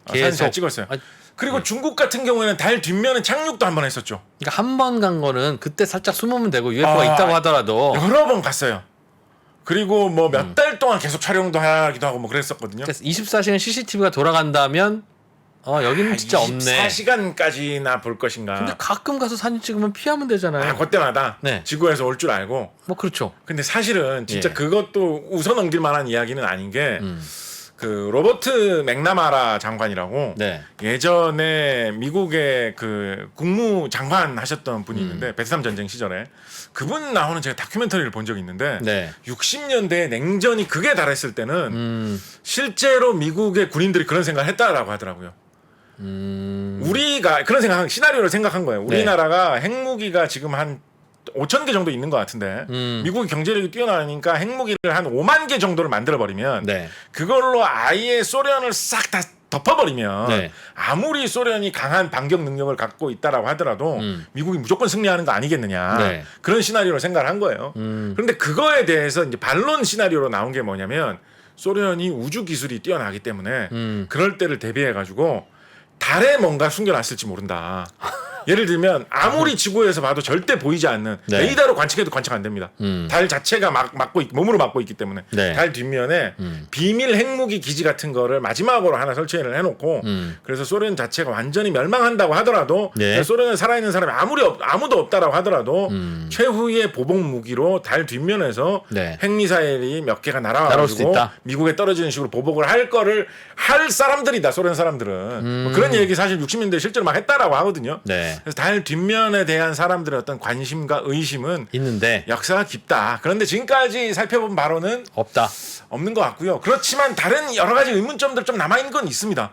사진 계속. 잘 찍었어요. 아, 그리고 중국 같은 경우에는 달 뒷면에 착륙도 한 번 했었죠. 그러니까 한 번 간 거는 그때 살짝 숨으면 되고 UFO가 있다고 하더라도 여러 번 갔어요. 그리고 뭐 몇 달 동안 계속 촬영도 하기도 하고 뭐 그랬었거든요. 그래서 24시간 CCTV가 돌아간다면 여기는 진짜 없네. 24시간까지나 볼 것인가. 근데 가끔 가서 사진 찍으면 피하면 되잖아요. 그때마다 네. 지구에서 올 줄 알고. 뭐 그렇죠. 근데 사실은 진짜 예. 그것도 웃어 넘길 만한 이야기는 아닌 게 그 로버트 맥나마라 장관이라고 네. 예전에 미국의 그 국무장관 하셨던 분이 있는데 베트남 전쟁 시절에 그분 나오는 제가 다큐멘터리를 본 적이 있는데 네. 60년대에 냉전이 극에 달했을 때는 실제로 미국의 군인들이 그런 생각을 했다라고 하더라고요. 우리가 그런 시나리오를 생각한 거예요. 우리나라가 핵무기가 지금 한 5천 개 정도 있는 것 같은데 미국이 경제력이 뛰어나니까 핵무기를 한 5만 개 정도를 만들어 버리면 네. 그걸로 아예 소련을 싹 다 덮어버리면 네. 아무리 소련이 강한 반격 능력을 갖고 있다라고 하더라도 미국이 무조건 승리하는 거 아니겠느냐 네. 그런 시나리오를 생각을 한 거예요. 그런데 그거에 대해서 이제 반론 시나리오로 나온 게 뭐냐면 소련이 우주 기술이 뛰어나기 때문에 그럴 때를 대비해 가지고 달에 뭔가 숨겨놨을지 모른다. 예를 들면 아무리 지구에서 봐도 절대 보이지 않는 네. 레이더로 관측해도 관측 안 됩니다. 달 자체가 몸으로 막고 있기 때문에 네. 달 뒷면에 비밀 핵무기 기지 같은 거를 마지막으로 하나 설치를 해놓고 그래서 소련 자체가 완전히 멸망한다고 하더라도 네. 소련에 살아있는 사람이 아무도 없다라고 하더라도 최후의 보복 무기로 달 뒷면에서 네. 핵미사일이 몇 개가 날아올 수 날아와가지고 있다. 미국에 떨어지는 식으로 보복을 할 사람들이다 소련 사람들은 뭐 그런 얘기 사실 60년대 에 실제로 막 했다라고 하거든요. 네. 그래서 달 뒷면에 대한 사람들의 어떤 관심과 의심은 있는데 역사가 깊다. 그런데 지금까지 살펴본 바로는 없다. 없는 것 같고요. 그렇지만 다른 여러 가지 의문점들 좀 남아 있는 건 있습니다.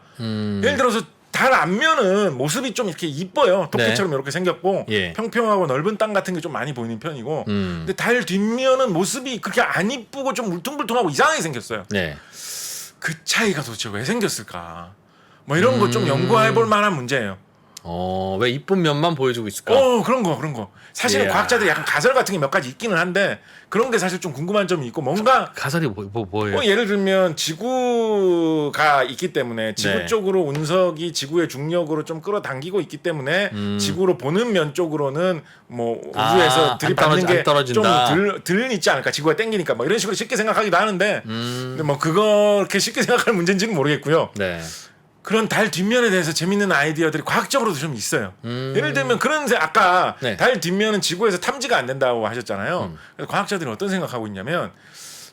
예를 들어서 달 앞면은 모습이 좀 이렇게 이뻐요. 토끼처럼 이렇게 생겼고 예. 평평하고 넓은 땅 같은 게 좀 많이 보이는 편이고, 근데 달 뒷면은 모습이 그렇게 안 이쁘고 좀 울퉁불퉁하고 이상하게 생겼어요. 네. 그 차이가 도대체 왜 생겼을까? 뭐 이런 거 좀 연구해볼 만한 문제예요. 왜 이쁜 면만 보여주고 있을까? 그런 거. 사실은 이야. 과학자들이 약간 가설 같은 게 몇 가지 있기는 한데 그런 게 사실 좀 궁금한 점이 있고 뭔가 가설이 뭐예요? 예를 들면 지구가 있기 때문에 지구 네. 쪽으로 운석이 지구의 중력으로 좀 끌어당기고 있기 때문에 지구로 보는 면 쪽으로는 뭐 우주에서 안 들이받는 게 좀 떨어진다. 덜 있지 않을까 지구가 땡기니까 뭐 이런 식으로 쉽게 생각하기도 하는데 근데 뭐 그렇게 쉽게 생각할 문제인지는 모르겠고요. 네. 그런 달 뒷면에 대해서 재밌는 아이디어들이 과학적으로도 좀 있어요. 예를 들면 아까 네. 달 뒷면은 지구에서 탐지가 안 된다고 하셨잖아요. 그래서 과학자들이 어떤 생각하고 있냐면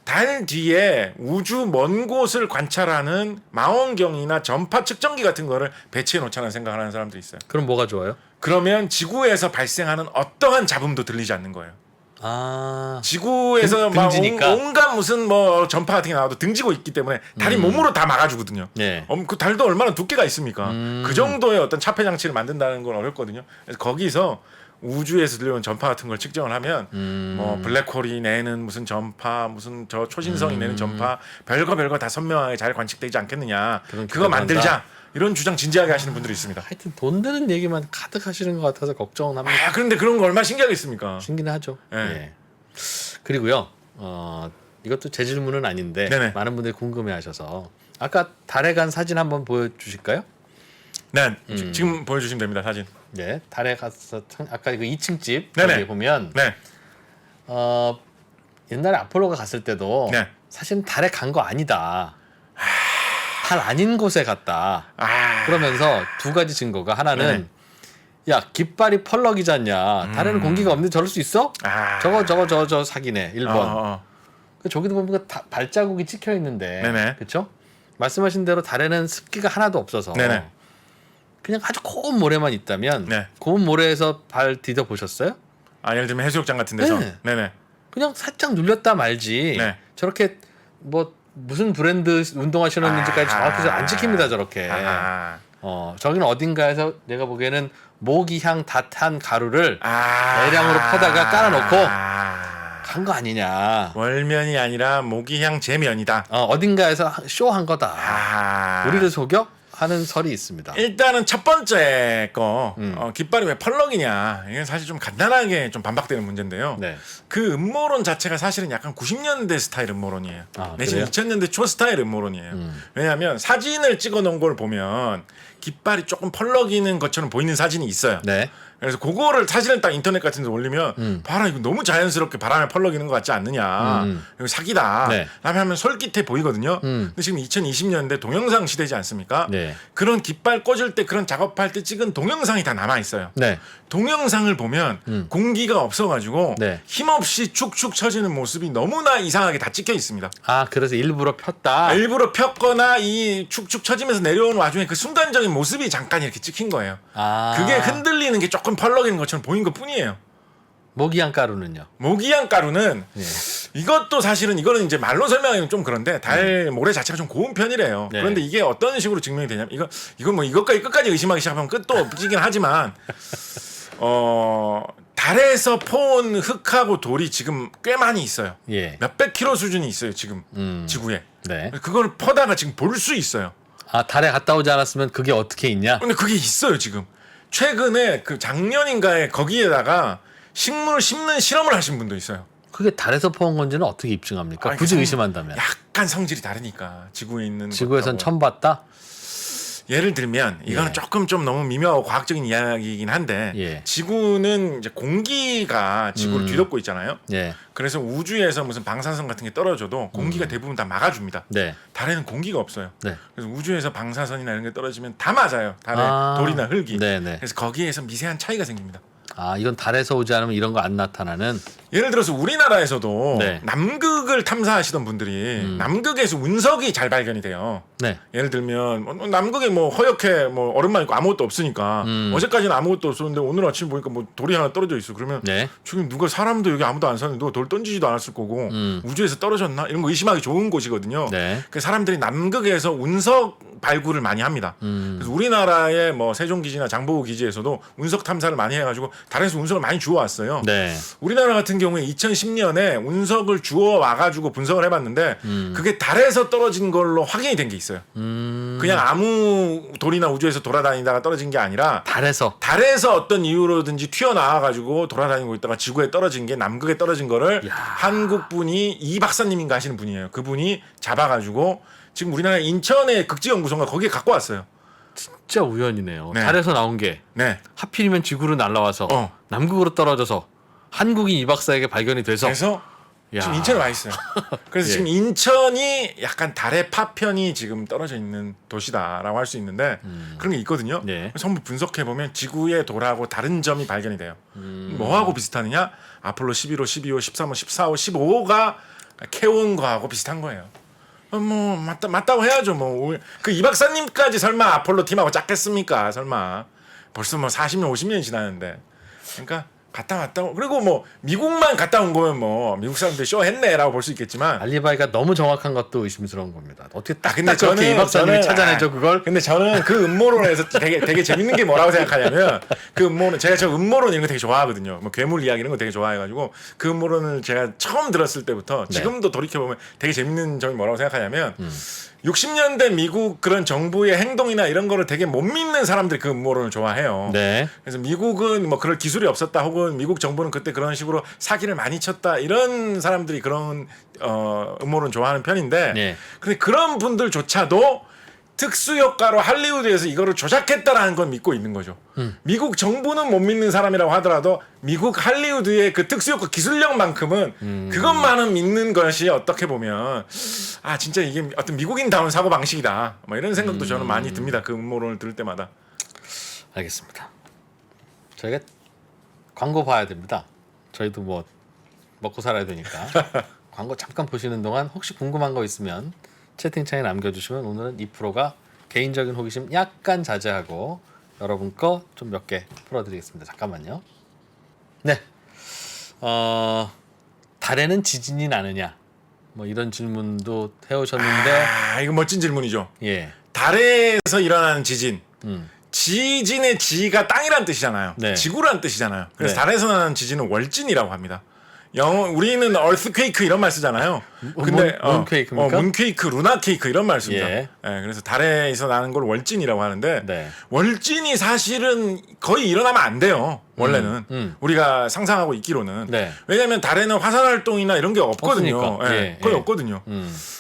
달 뒤에 우주 먼 곳을 관찰하는 망원경이나 전파 측정기 같은 거를 배치해 놓자는 생각을 하는 사람들이 있어요. 그럼 뭐가 좋아요? 그러면 지구에서 발생하는 어떠한 잡음도 들리지 않는 거예요. 지구에서 막 등지니까. 온갖 무슨 뭐 전파 같은 게 나와도 등지고 있기 때문에 달이 몸으로 다 막아주거든요. 네. 그 달도 얼마나 두께가 있습니까? 그 정도의 어떤 차폐 장치를 만든다는 건 어렵거든요. 그래서 거기서 우주에서 들려오는 전파 같은 걸 측정을 하면 뭐 블랙홀이 내는 무슨 전파, 무슨 저 초신성이 내는 전파, 별거 다 선명하게 잘 관측되지 않겠느냐. 그거 만들자. 이런 주장 진지하게 하시는 분들이 있습니다. 하여튼 돈 드는 얘기만 가득 하시는 것 같아서 걱정은 합니다. 그런데 그런 거 얼마나 신기하겠습니까? 신기는 하죠. 네. 예. 그리고요. 이것도 제 질문은 아닌데 네네. 많은 분들이 궁금해하셔서 아까 달에 간 사진 한번 보여주실까요? 네, 지금 보여주시면 됩니다. 사진. 네, 달에 가서 아까 그 2층 집 네네. 거기 보면 네, 옛날에 아폴로가 갔을 때도 네. 사실은 달에 간 거 아니다. 달 아닌 곳에 갔다. 그러면서 두 가지 증거가 하나는 야 깃발이 펄럭이지 않냐. 달에는 공기가 없는데 저럴 수 있어? 저거 사기네. 1번. 저기도 보면 발자국이 찍혀 있는데, 네네. 그렇죠? 말씀하신 대로 달에는 습기가 하나도 없어서 네네. 그냥 아주 고운 모래만 있다면 네. 고운 모래에서 발 디뎌 보셨어요? 예를 들면 해수욕장 같은 데서. 네. 네네. 그냥 살짝 눌렸다 말지. 네. 저렇게 뭐 무슨 브랜드 운동화 신었는지까지 정확히 안 찍힙니다. 저렇게. 저기는 어딘가에서 내가 보기에는 모기향 닷한 가루를 대량으로 퍼다가 깔아놓고 간 거 아니냐. 월면이 아니라 모기향 제면이다. 어딘가에서 쇼한 거다. 우리를 속여? 하는 설이 있습니다. 일단은 첫 번째 거 깃발이 왜 펄럭이냐 이게 사실 좀 간단하게 좀 반박되는 문제인데요. 네. 그 음모론 자체가 사실은 약간 90년대 스타일 음모론이에요. 아, 내지 그래요? 2000년대 초 스타일 음모론이에요. 왜냐하면 사진을 찍어놓은 걸 보면 깃발이 조금 펄럭이는 것처럼 보이는 사진이 있어요. 네. 그래서 그거를 사진을 딱 인터넷 같은 데 올리면 봐라 이거 너무 자연스럽게 바람에 펄럭이는 것 같지 않느냐 이거 사기다 네. 라면 하면 솔깃해 보이거든요. 근데 지금 2020년대 동영상 시대지 않습니까? 네. 그런 깃발 꽂을 때 그런 작업할 때 찍은 동영상이 다 남아있어요. 네. 동영상을 보면 공기가 없어가지고 네. 힘없이 축축 처지는 모습이 너무나 이상하게 다 찍혀 있습니다. 아, 그래서 일부러 폈다. 일부러 폈거나 이 축축 처지면서 내려오는 와중에 그 순간적인 모습이 잠깐 이렇게 찍힌 거예요. 아. 그게 흔들리는 게 조금 펄럭이는 것처럼 보인 것 뿐이에요. 모기향 가루는요. 모기향 가루는 예. 이것도 사실은 이거는 이제 말로 설명하기는 좀 그런데 달 모래 자체가 좀 고운 편이래요. 네. 그런데 이게 어떤 식으로 증명이 되냐면 이거 뭐 이것까지 끝까지 의심하기 시작하면 끝도 없긴 하지만 달에서 퍼온 흙하고 돌이 지금 꽤 많이 있어요. 예. 몇백 킬로 수준이 있어요 지금 지구에. 네. 그걸 퍼다가 지금 볼 수 있어요. 아, 달에 갔다 오지 않았으면 그게 어떻게 있냐? 근데 그게 있어요 지금. 최근에 그 작년인가에 거기에다가 식물을 심는 실험을 하신 분도 있어요. 그게 달에서 퍼온 건지는 어떻게 입증합니까? 아니, 굳이 성- 의심한다면. 약간 성질이 다르니까 지구에 있는 지구에선 것하고. 처음 봤다? 예를 들면 이거는 예. 조금 좀 너무 미묘하고 과학적인 이야기이긴 한데 예. 지구는 이제 공기가 지구를 뒤덮고 있잖아요. 예. 그래서 우주에서 무슨 방사선 같은 게 떨어져도 공기가 대부분 다 막아줍니다. 네. 달에는 공기가 없어요. 네. 그래서 우주에서 방사선이나 이런 게 떨어지면 다 맞아요. 달에 아. 돌이나 흙이. 네네. 그래서 거기에서 미세한 차이가 생깁니다. 아, 이건 달에서 오지 않으면 이런 거 안 나타나는. 예를 들어서 우리나라에서도 네. 남극을 탐사하시던 분들이 남극에서 운석이 잘 발견이 돼요. 네. 예를 들면 남극에 뭐 허옇게 뭐 얼음만 있고 아무것도 없으니까 어제까지는 아무것도 없었는데 오늘 아침 보니까 뭐 돌이 하나 떨어져 있어. 그러면 네. 지금 누가 사람도 여기 아무도 안 사는데 누가 돌 던지지도 않았을 거고 우주에서 떨어졌나 이런 거 의심하기 좋은 곳이거든요. 네. 그 사람들이 남극에서 운석 발굴을 많이 합니다. 그래서 우리나라의 뭐 세종기지나 장보고 기지에서도 운석 탐사를 많이 해가지고 달에서 운석을 많이 주워왔어요. 네. 우리나라 같은 경우에 2010년에 운석을 주워 와가지고 분석을 해봤는데 그게 달에서 떨어진 걸로 확인이 된 게 있어요. 그냥 아무 돌이나 우주에서 돌아다니다가 떨어진 게 아니라 달에서. 달에서 어떤 이유로든지 튀어나와가지고 돌아다니고 있다가 지구에 떨어진 게 남극에 떨어진 거를 한국 분이 이 박사님인가 하시는 분이에요. 그분이 잡아가지고 지금 우리나라 인천의 극지연구소인가 거기에 갖고 왔어요. 진짜 우연이네요. 네. 달에서 나온 게 네. 하필이면 지구로 날아와서 어. 남극으로 떨어져서 한국인 이 박사에게 발견이 돼서 그래서 야. 지금 인천에 와 있어요. 그래서 예. 지금 인천이 약간 달의 파편이 지금 떨어져 있는 도시다라고 할 수 있는데 그런 게 있거든요. 네. 전부 분석해 보면 지구의 돌하고 다른 점이 발견이 돼요. 뭐하고 비슷하느냐? 아폴로 11호, 12호, 13호, 14호, 15호가 캐온 거하고 비슷한 거예요. 뭐 맞다고 해야죠. 뭐 그 이 박사님까지 설마 아폴로 팀하고 짰겠습니까? 설마 벌써 뭐 40년, 50년이 지났는데 그러니까 갔다 왔다 그리고 뭐 미국만 갔다 온 거면 뭐 미국 사람들 쇼 했네라고 볼 수 있겠지만 알리바이가 너무 정확한 것도 의심스러운 겁니다. 어떻게 딱 근데 그렇게 이 박사님이 찾아내죠 그걸? 근데 저는 그 음모론에서 되게 재밌는 게 뭐라고 생각하냐면 그 음모론 제가 저 음모론 이런 거 되게 좋아하거든요. 뭐 괴물 이야기 이런 거 되게 좋아해가지고 그 음모론을 제가 처음 들었을 때부터 지금도 돌이켜 보면 되게 재밌는 점이 뭐라고 생각하냐면 60년대 미국 그런 정부의 행동이나 이런 거를 되게 못 믿는 사람들이 그 음모론을 좋아해요. 네. 그래서 미국은 뭐 그럴 기술이 없었다 혹은 미국 정부는 그때 그런 식으로 사기를 많이 쳤다 이런 사람들이 그런 음모론 좋아하는 편인데 네. 근데 그런 분들조차도 특수 효과로 할리우드에서 이거를 조작했다라는 건 믿고 있는 거죠. 미국 정부는 못 믿는 사람이라고 하더라도 미국 할리우드의 그 특수 효과 기술력만큼은 그것만은 믿는 것이 어떻게 보면 아 진짜 이게 어떤 미국인다운 사고 방식이다. 뭐 이런 생각도 저는 많이 듭니다. 그 음모론을 들을 때마다. 알겠습니다. 저희가 광고 봐야 됩니다. 저희도 뭐 먹고 살아야 되니까 광고 잠깐 보시는 동안 혹시 궁금한 거 있으면 채팅창에 남겨주시면 오늘은 2%가 개인적인 호기심 약간 자제하고 여러분 거 좀 몇 개 풀어드리겠습니다. 잠깐만요. 네. 달에는 지진이 나느냐? 뭐 이런 질문도 해오셨는데 아 이거 멋진 질문이죠. 예. 달에서 일어나는 지진. 음. 지진의 지가 땅이란 뜻이잖아요. 네. 지구란 뜻이잖아요. 그래서 네. 달에서 나는 지진은 월진이라고 합니다. 우리는 얼스퀘이크 이런 말 쓰잖아요. 근데 문퀘이크입니까? 문퀘이크, 루나케이크 이런 말 씁니다. 예. 그래서 달에서 나는 걸 월진이라고 하는데 네. 월진이 사실은 거의 일어나면 안 돼요. 원래는 우리가 상상하고 있기로는. 네. 왜냐하면 달에는 화산 활동이나 이런 게 없거든요. 없으니까. 예, 예, 거의 예. 없거든요.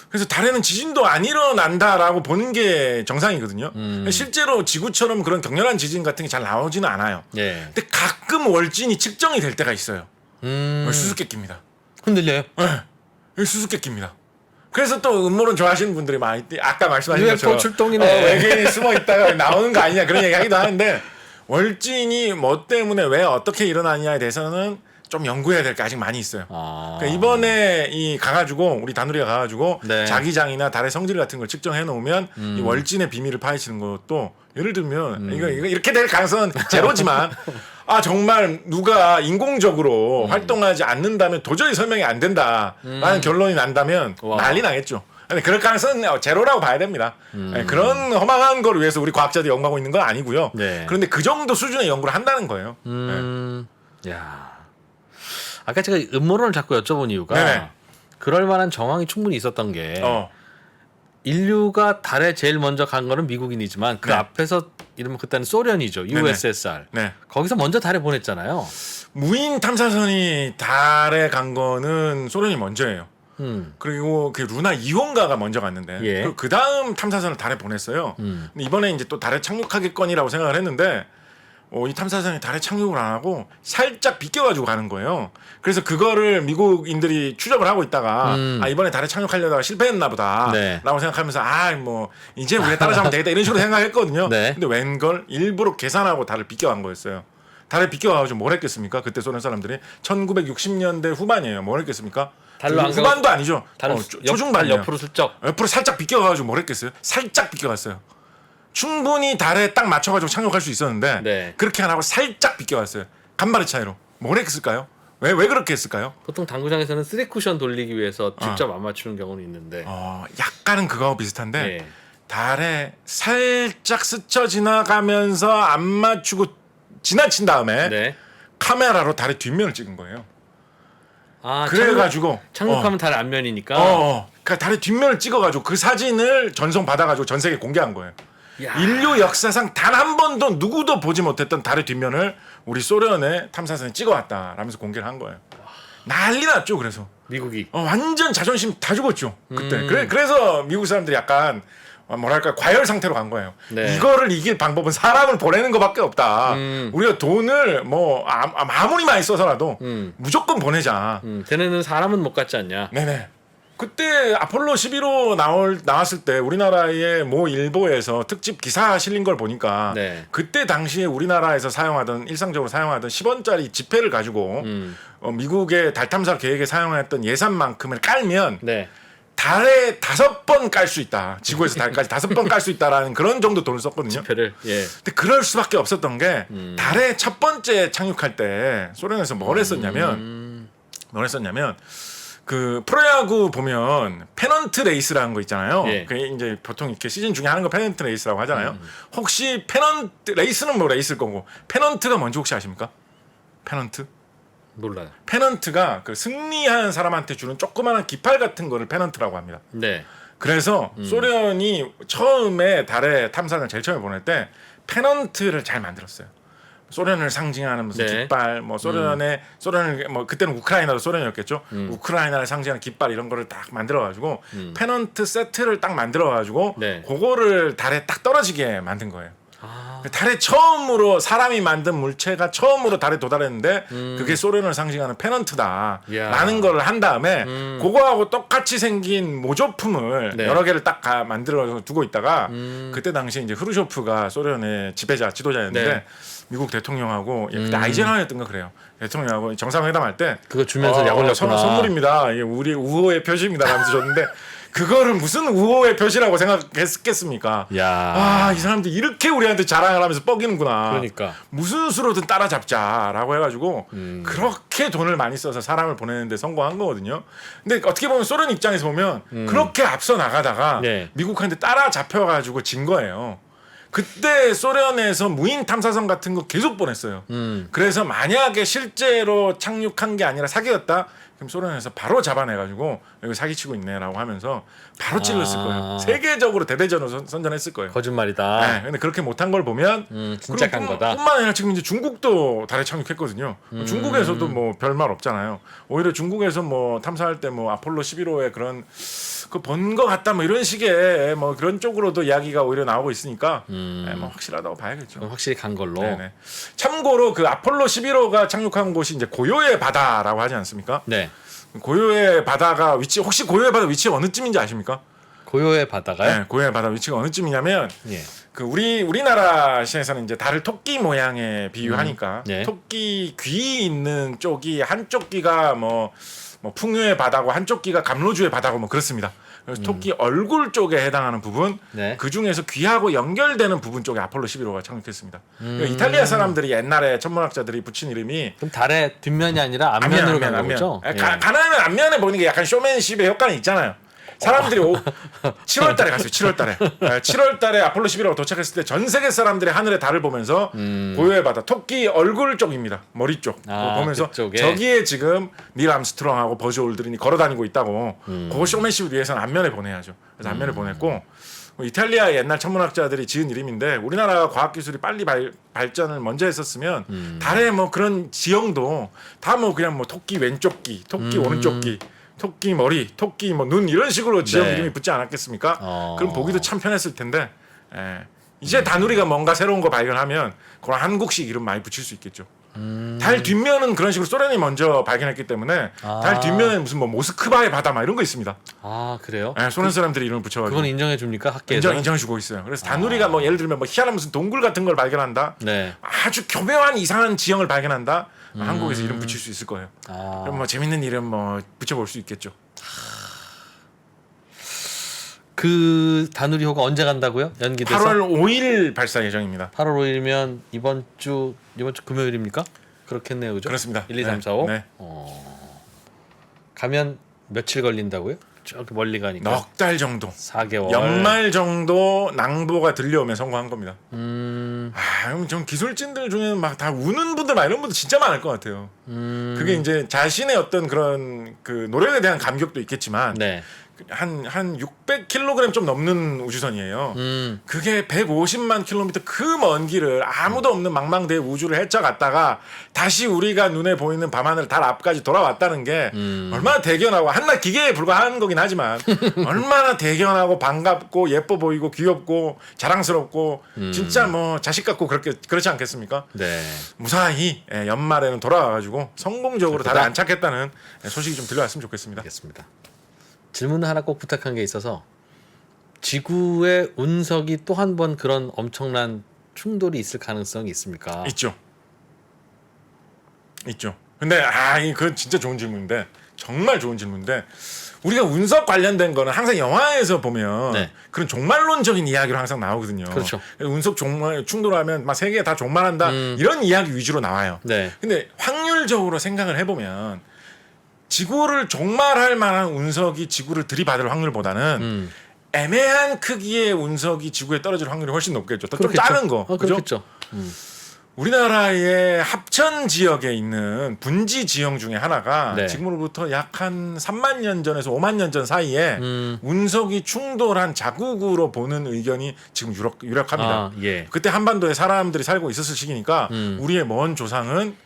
그래서 달에는 지진도 안 일어난다라고 보는 게 정상이거든요. 실제로 지구처럼 그런 격렬한 지진 같은 게 잘 나오지는 않아요. 예. 근데 가끔 월진이 측정이 될 때가 있어요. 음. 수수께끼입니다. 흔들려요? 네, 수수께끼입니다. 그래서 또 음모론 좋아하시는 분들이 많이 아까 말씀하신 UFO 것처럼 출동이네. 외계인이 숨어 있다가 나오는 거 아니냐 그런 얘기 하기도 하는데 월진이 뭐 때문에 왜 어떻게 일어나느냐에 대해서는 좀 연구해야 될 게 아직 많이 있어요. 그러니까 이번에 이 가가지고 우리 다누리가 가가지고 네. 자기장이나 달의 성질 같은 걸 측정해 놓으면 이 월진의 비밀을 파헤치는 것도 예를 들면 이거 이렇게 될 가능성은 제로지만 정말 누가 인공적으로 활동하지 않는다면 도저히 설명이 안 된다라는 결론이 난다면 와. 난리 나겠죠. 근데 그럴 가능성은 제로라고 봐야 됩니다. 그런 허망한 걸 위해서 우리 과학자들이 연구하고 있는 건 아니고요. 네. 그런데 그 정도 수준의 연구를 한다는 거예요. 야. 아까 제가 음모론을 자꾸 여쭤본 이유가 네네. 그럴 만한 정황이 충분히 있었던 게 어. 인류가 달에 제일 먼저 간 거는 미국인이지만 그 네. 앞에서 이러면 그때는 소련이죠. USSR. 네. 거기서 먼저 달에 보냈잖아요. 무인 탐사선이 달에 간 거는 소련이 먼저예요. 음. 그리고 그 루나 2호인가가 먼저 갔는데 예. 그리고 그 다음 탐사선을 달에 보냈어요. 근데 이번에 이제 또 달에 착륙하겠거니라고 생각을 했는데 이 탐사선이 달에 착륙을 안 하고 살짝 비껴가지고 가는 거예요. 그래서 그거를 미국인들이 추적을 하고 있다가 이번에 달에 착륙하려다가 실패했나 보다 네. 라고 생각하면서 뭐 이제 우리가 따라잡으면 되겠다 이런 식으로 생각했거든요. 네. 근데 웬걸 일부러 계산하고 달을 비껴간 거였어요. 달에 비껴가지고 뭘 했겠습니까? 그때 소련 사람들이 1960년대 후반이에요. 뭘 했겠습니까? 달로 안 후반도 아니죠. 달을 초중반이에요. 옆으로 슬쩍. 옆으로 살짝 비껴가지고 뭘 했겠어요? 살짝 비껴갔어요. 충분히 달에 딱 맞춰가지고 착륙할 수 있었는데 네. 그렇게 안 하고 살짝 비껴갔어요. 간발의 차이로. 뭘 했을까요? 왜 그렇게 했을까요? 보통 당구장에서는 3쿠션 돌리기 위해서 직접 안 맞추는 경우는 있는데. 약간은 그거하고 비슷한데 네. 달에 살짝 스쳐 지나가면서 안 맞추고 지나친 다음에 네. 카메라로 달의 뒷면을 찍은 거예요. 아, 그래가지고 착륙하면 달의 앞면이니까. 그러니까 달의 뒷면을 찍어가지고 그 사진을 전송 받아가지고 전 세계에 공개한 거예요. 야. 인류 역사상 단 한 번도 누구도 보지 못했던 달의 뒷면을 우리 소련의 탐사선이 찍어왔다라면서 공개를 한 거예요. 난리 났죠. 그래서 미국이. 완전 자존심 다 죽었죠. 그때. 그래서 미국 사람들이 약간 뭐랄까 과열 상태로 간 거예요. 네. 이거를 이길 방법은 사람을 보내는 것밖에 없다. 우리가 돈을 아무리 많이 써서라도 무조건 보내자. 걔네는 사람은 못 갔지 않냐. 네네. 그때 아폴로 11호 나왔을 때 우리나라의 모 일보에서 특집 기사 실린 걸 보니까 네. 그때 당시에 우리나라에서 일상적으로 사용하던 10원짜리 지폐를 가지고 미국의 달 탐사 계획에 사용했던 예산만큼을 깔면 네. 달에 5번 깔 수 있다. 지구에서 달까지 5번 깔 수 있다라는 그런 정도 돈을 썼거든요. 표를. 예. 근데 그럴 수밖에 없었던 게 달에 첫 번째 착륙할 때 소련에서 뭘 했었냐면 그 프로야구 보면 페넌트 레이스라는 거 있잖아요. 예. 그게 이제 보통 이렇게 시즌 중에 하는 거 페넌트 레이스라고 하잖아요. 혹시 페넌트 레이스는 뭐 레이스일 거고 페넌트가 뭔지 혹시 아십니까? 페넌트? 몰라요. 페넌트가 그 승리한 사람한테 주는 조그마한 깃발 같은 거를 페넌트라고 합니다. 네. 그래서 소련이 처음에 달에 탐사를 제일 처음에 보낼 때 페넌트를 잘 만들었어요. 소련을 상징하는 무슨 네. 깃발, 뭐 소련을 뭐 그때는 우크라이나도 소련이었겠죠. 우크라이나를 상징하는 깃발 이런 거를 딱 만들어가지고 페넌트 세트를 딱 만들어가지고 네. 그거를 달에 딱 떨어지게 만든 거예요. 아. 달에 처음으로 사람이 만든 물체가 처음으로 달에 도달했는데 그게 소련을 상징하는 페넌트다라는 걸 한 다음에 그거하고 똑같이 생긴 모조품을 네. 여러 개를 딱 만들어 두고 있다가 그때 당시에 이제 흐르쇼프가 소련의 지도자였는데 네. 미국 대통령하고 그때 아이젠하워였던가 그래요. 대통령하고 정상회담할 때 그거 주면서 약 올렸구나. 선물입니다. 이게 우리 우호의 표시입니다. 라면서 줬는데 그거를 무슨 우호의 표시라고 생각했겠습니까? 야. 이 사람들 이렇게 우리한테 자랑을 하면서 뻐기는구나. 그러니까. 무슨 수로든 따라잡자라고 해가지고 그렇게 돈을 많이 써서 사람을 보내는데 성공한 거거든요. 근데 어떻게 보면 소련 입장에서 보면 그렇게 앞서 나가다가 네. 미국한테 따라잡혀가지고 진 거예요. 그때 소련에서 무인 탐사선 같은 거 계속 보냈어요. 그래서 만약에 실제로 착륙한 게 아니라 사기였다. 그럼 소련에서 바로 잡아내가지고 여기 사기치고 있네라고 하면서 바로 찔렀을 거예요. 세계적으로 대대전으로 선전했을 거예요. 거짓말이다. 네, 근데 그렇게 못한 걸 보면 진짜 간 거다. 뿐만 아니라 지금 이제 중국도 달에 착륙했거든요. 중국에서도 뭐 별말 없잖아요. 오히려 중국에서 뭐 탐사할 때 뭐 아폴로 11호의 그런 그 본 거 같다 뭐 이런 식의 뭐 그런 쪽으로도 이야기가 오히려 나오고 있으니까 네, 뭐 확실하다고 봐야겠죠. 그럼 확실히 간 걸로. 네네. 참고로 그 아폴로 11호가 착륙한 곳이 이제 고요의 바다라고 하지 않습니까? 네. 고요의 바다가 위치 혹시 고요의 바다 위치 어느쯤인지 아십니까? 고요의 바다가요? 네, 고요의 바다 위치가 어느쯤이냐면 예. 그 우리나라 시에서는 이제 달을 토끼 모양에 비유하니까 네. 토끼 귀 있는 쪽이 한쪽 귀가 뭐 풍요의 바다고 한쪽 귀가 감로주의 바다고 뭐 그렇습니다. 그래서 토끼 얼굴 쪽에 해당하는 부분 네. 그 중에서 귀하고 연결되는 부분 쪽에 아폴로 11호가 착륙했습니다. 그러니까 이탈리아 사람들이 옛날에 천문학자들이 붙인 이름이 그럼 달의 뒷면이 아니라 앞면으로 간 앞면. 거죠? 예. 가나면 앞면에 보이는 게 약간 쇼맨십의 효과는 있잖아요. 사람들이 7월 달에 갔어요. 7월 달에. 7월 달에 아폴로 11호가 도착했을 때 전 세계 사람들이 하늘의 달을 보면서 고요의 바다 토끼 얼굴 쪽입니다. 머리 쪽. 그거 보면서 그쪽에. 저기에 지금 닐 암스트롱하고 버즈 올드린이 걸어 다니고 있다고. 그거 쇼맨십을 위해서는 앞면에 보내야죠. 그래서 앞면에 보냈고 이탈리아 옛날 천문학자들이 지은 이름인데 우리나라 과학기술이 빨리 발전을 먼저 했었으면 달의 뭐 그런 지형도 다 뭐 그냥 뭐 토끼 왼쪽 귀, 토끼 오른쪽 귀, 토끼 머리, 토끼 뭐 눈 이런 식으로 지형 네. 이름이 붙지 않았겠습니까? 그럼 보기도 참 편했을 텐데 이제 다누리가 뭔가 새로운 거 발견하면 그런 한국식 이름 많이 붙일 수 있겠죠. 달 뒷면은 그런 식으로 소련이 먼저 발견했기 때문에 달 뒷면에 무슨 뭐 모스크바의 바다 막 이런 거 있습니다. 아 그래요? 소련 사람들이 이름을 붙여가지고 그건 인정해 줍니까 학계에서? 인정해주고 있어요. 그래서 다누리가 뭐 예를 들면 뭐 희한한 무슨 동굴 같은 걸 발견한다. 네. 아주 교묘한 이상한 지형을 발견한다. 한국에서 이름 붙일 수 있을 거예요. 그럼 뭐 재밌는 이름 뭐 붙여볼 수 있겠죠. 그 다누리호가 언제 간다고요? 연기돼서? 8월 5일 발사 예정입니다. 8월 5일이면 이번 주 금요일입니까? 그렇겠네요, 그죠? 그렇습니다. 1, 2, 3, 4, 5. 네. 가면 며칠 걸린다고요? 저기 멀리 가니까. 넉 달 정도. 4개월. 연말 정도 낭보가 들려오면 성공한 겁니다. 형, 전 기술진들 중에는 막 다 우는 분들, 막 이런 분들 진짜 많을 것 같아요. 그게 이제 자신의 어떤 그런 그 노력에 대한 감격도 있겠지만, 네. 한 600kg 좀 넘는 우주선이에요. 그게 150만 킬로미터 그 먼 길을 아무도 없는 망망대해 우주를 헤쳐갔다가 다시 우리가 눈에 보이는 밤하늘 달 앞까지 돌아왔다는 게 얼마나 대견하고 한낱 기계에 불과한 거긴 하지만 얼마나 대견하고 반갑고 예뻐 보이고 귀엽고 자랑스럽고 진짜 뭐 자식 같고 그렇지 않겠습니까? 네. 무사히 연말에는 돌아와가지고 성공적으로 달에 그렇구나. 안착했다는 소식이 좀 들려왔으면 좋겠습니다. 알겠습니다. 질문 하나 꼭 부탁한 게 있어서 지구의 운석이 또 한 번 그런 엄청난 충돌이 있을 가능성이 있습니까? 있죠. 근데 그건 진짜 좋은 질문인데 정말 좋은 질문인데 우리가 운석 관련된 거는 항상 영화에서 보면 네. 그런 종말론적인 이야기로 항상 나오거든요. 그렇죠. 운석 종말 충돌하면 막 세계 다 종말한다 이런 이야기 위주로 나와요. 네. 근데 확률적으로 생각을 해보면 지구를 종말할 만한 운석이 지구를 들이받을 확률보다는 애매한 크기의 운석이 지구에 떨어질 확률이 훨씬 높겠죠. 더 좀 작은 거. 그죠? 그렇겠죠. 우리나라의 합천 지역에 있는 분지 지형 중에 하나가 네. 지금으로부터 약 한 3만 년 전에서 5만 년 전 사이에 운석이 충돌한 자국으로 보는 의견이 지금 유력합니다. 예. 그때 한반도에 사람들이 살고 있었을 시기니까 우리의 먼 조상은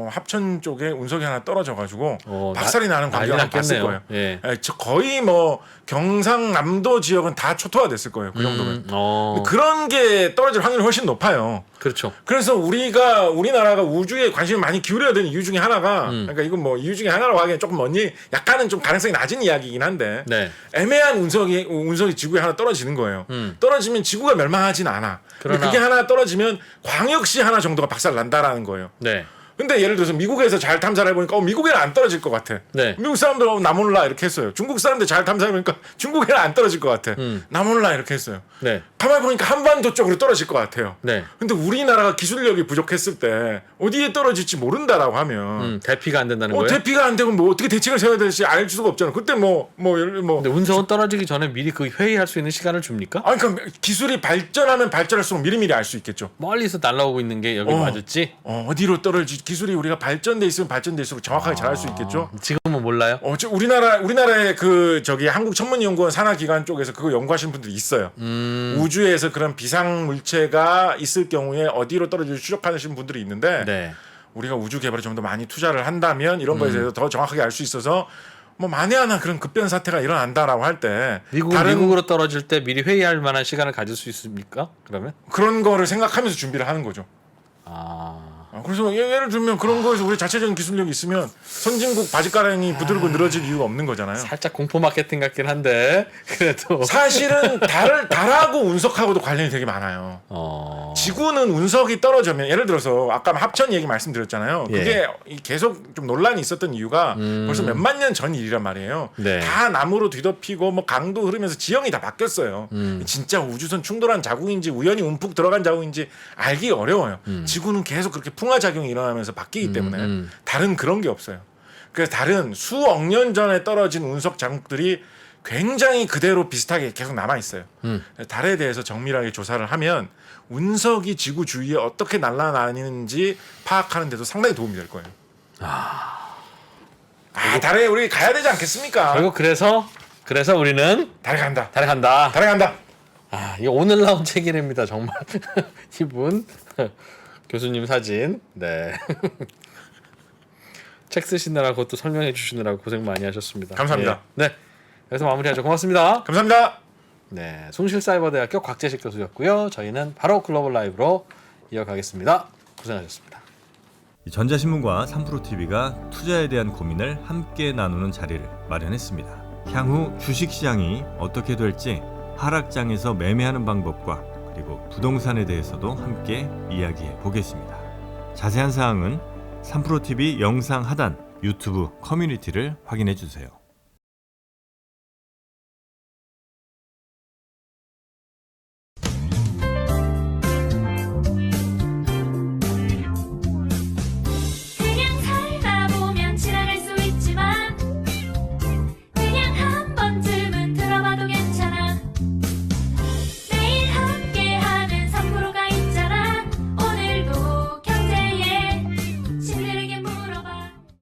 합천 쪽에 운석이 하나 떨어져가지고 박살이 나는 광경을 난리 봤을 났겠네요. 거예요. 예. 거의 뭐 경상남도 지역은 다 초토화됐을 거예요. 그 정도면. 근데 그런 게 떨어질 확률이 훨씬 높아요. 그렇죠. 그래서 우리나라가 우주에 관심을 많이 기울여야 되는 이유 중에 하나가 그러니까 이건 뭐 이유 중에 하나라고 하기엔 조금 약간은 좀 가능성이 낮은 이야기이긴 한데 네. 애매한 운석이 지구에 하나 떨어지는 거예요. 떨어지면 지구가 멸망하진 않아. 근데 그러나- 그게 하나 떨어지면 광역시 하나 정도가 박살 난다라는 거예요. 네. 근데 예를 들어서 미국에서 잘 탐사를 해보니까 미국에는 안 떨어질 것 같아. 네. 미국 사람들 나 몰라 이렇게 했어요. 중국 사람들 잘 탐사해보니까 중국에는 안 떨어질 것 같아. 나 몰라 이렇게 했어요. 네. 가만히 보니까 한반도 쪽으로 떨어질 것 같아요. 네. 근데 우리나라가 기술력이 부족했을 때 어디에 떨어질지 모른다라고 하면 대피가 안 된다는 거예요? 대피가 안 되고 뭐 어떻게 대책을 세워야 될지 알 수가 없잖아. 그때 근데 운석은 떨어지기 전에 미리 그 회의할 수 있는 시간을 줍니까? 아니 그러니까 기술이 발전하면 발전할수록 미리미리 알 수 있겠죠. 멀리서 날아오고 있는 게 여기 맞았지? 어디로 떨어질지 기술이 우리가 발전돼 있으면 발전돼있을수록 정확하게 잘 알 수 있겠죠. 지금은 몰라요? 우리나라의 그 저기 한국천문연구원 산하기관 쪽에서 그거 연구하시는 분들이 있어요. 우주에서 그런 비상 물체가 있을 경우에 어디로 떨어질지 추적하시는 분들이 있는데 네. 우리가 우주 개발에 좀 더 많이 투자를 한다면 이런 거에 대해서 더 정확하게 알 수 있어서 뭐 만에 하나 그런 급변 사태가 일어난다라고 할 때 미국으로 떨어질 때 미리 회의할 만한 시간을 가질 수 있습니까? 그러면? 그런 거를 생각하면서 준비를 하는 거죠. 그래서 예를 들면 그런 거에서 우리 자체적인 기술력이 있으면 선진국 바지가랑이 부들고 늘어질 이유가 없는 거잖아요. 살짝 공포 마케팅 같긴 한데 그래도 사실은 달하고 운석하고도 관련이 되게 많아요. 지구는 운석이 떨어지면 예를 들어서 아까 합천 얘기 말씀드렸잖아요. 그게 계속 좀 논란이 있었던 이유가 벌써 몇만 년 전 일이란 말이에요. 네. 다 나무로 뒤덮이고 뭐 강도 흐르면서 지형이 다 바뀌었어요. 진짜 우주선 충돌한 자국인지 우연히 움푹 들어간 자국인지 알기 어려워요. 지구는 계속 그렇게 풍화작용이 일어나면서 바뀌기 때문에 달은 그런 게 없어요. 그래서 달은 수억 년 전에 떨어진 운석 자국들이 굉장히 그대로 비슷하게 계속 남아 있어요. 달에 대해서 정밀하게 조사를 하면 운석이 지구 주위에 어떻게 날아다니는지 파악하는 데도 상당히 도움이 될 거예요. 달에 우리 가야 되지 않겠습니까? 그리고 그래서 우리는 달에 간다. 달에 간다. 달에 간다. 이거 오늘 나온 책이랍니다. 정말 이분 교수님 사진. 네. 책 쓰시느라 그것도 설명해 주시느라고 고생 많이 하셨습니다. 감사합니다. 네. 그래서 마무리하죠. 고맙습니다. 감사합니다. 네. 숭실사이버대학교 곽재식 교수였고요. 저희는 바로 글로벌 라이브로 이어가겠습니다. 고생하셨습니다. 전자신문과 3프로TV가 투자에 대한 고민을 함께 나누는 자리를 마련했습니다. 향후 주식시장이 어떻게 될지 하락장에서 매매하는 방법과 그리고 부동산에 대해서도 함께 이야기해 보겠습니다. 자세한 사항은 3프로TV 영상 하단 유튜브 커뮤니티를 확인해 주세요.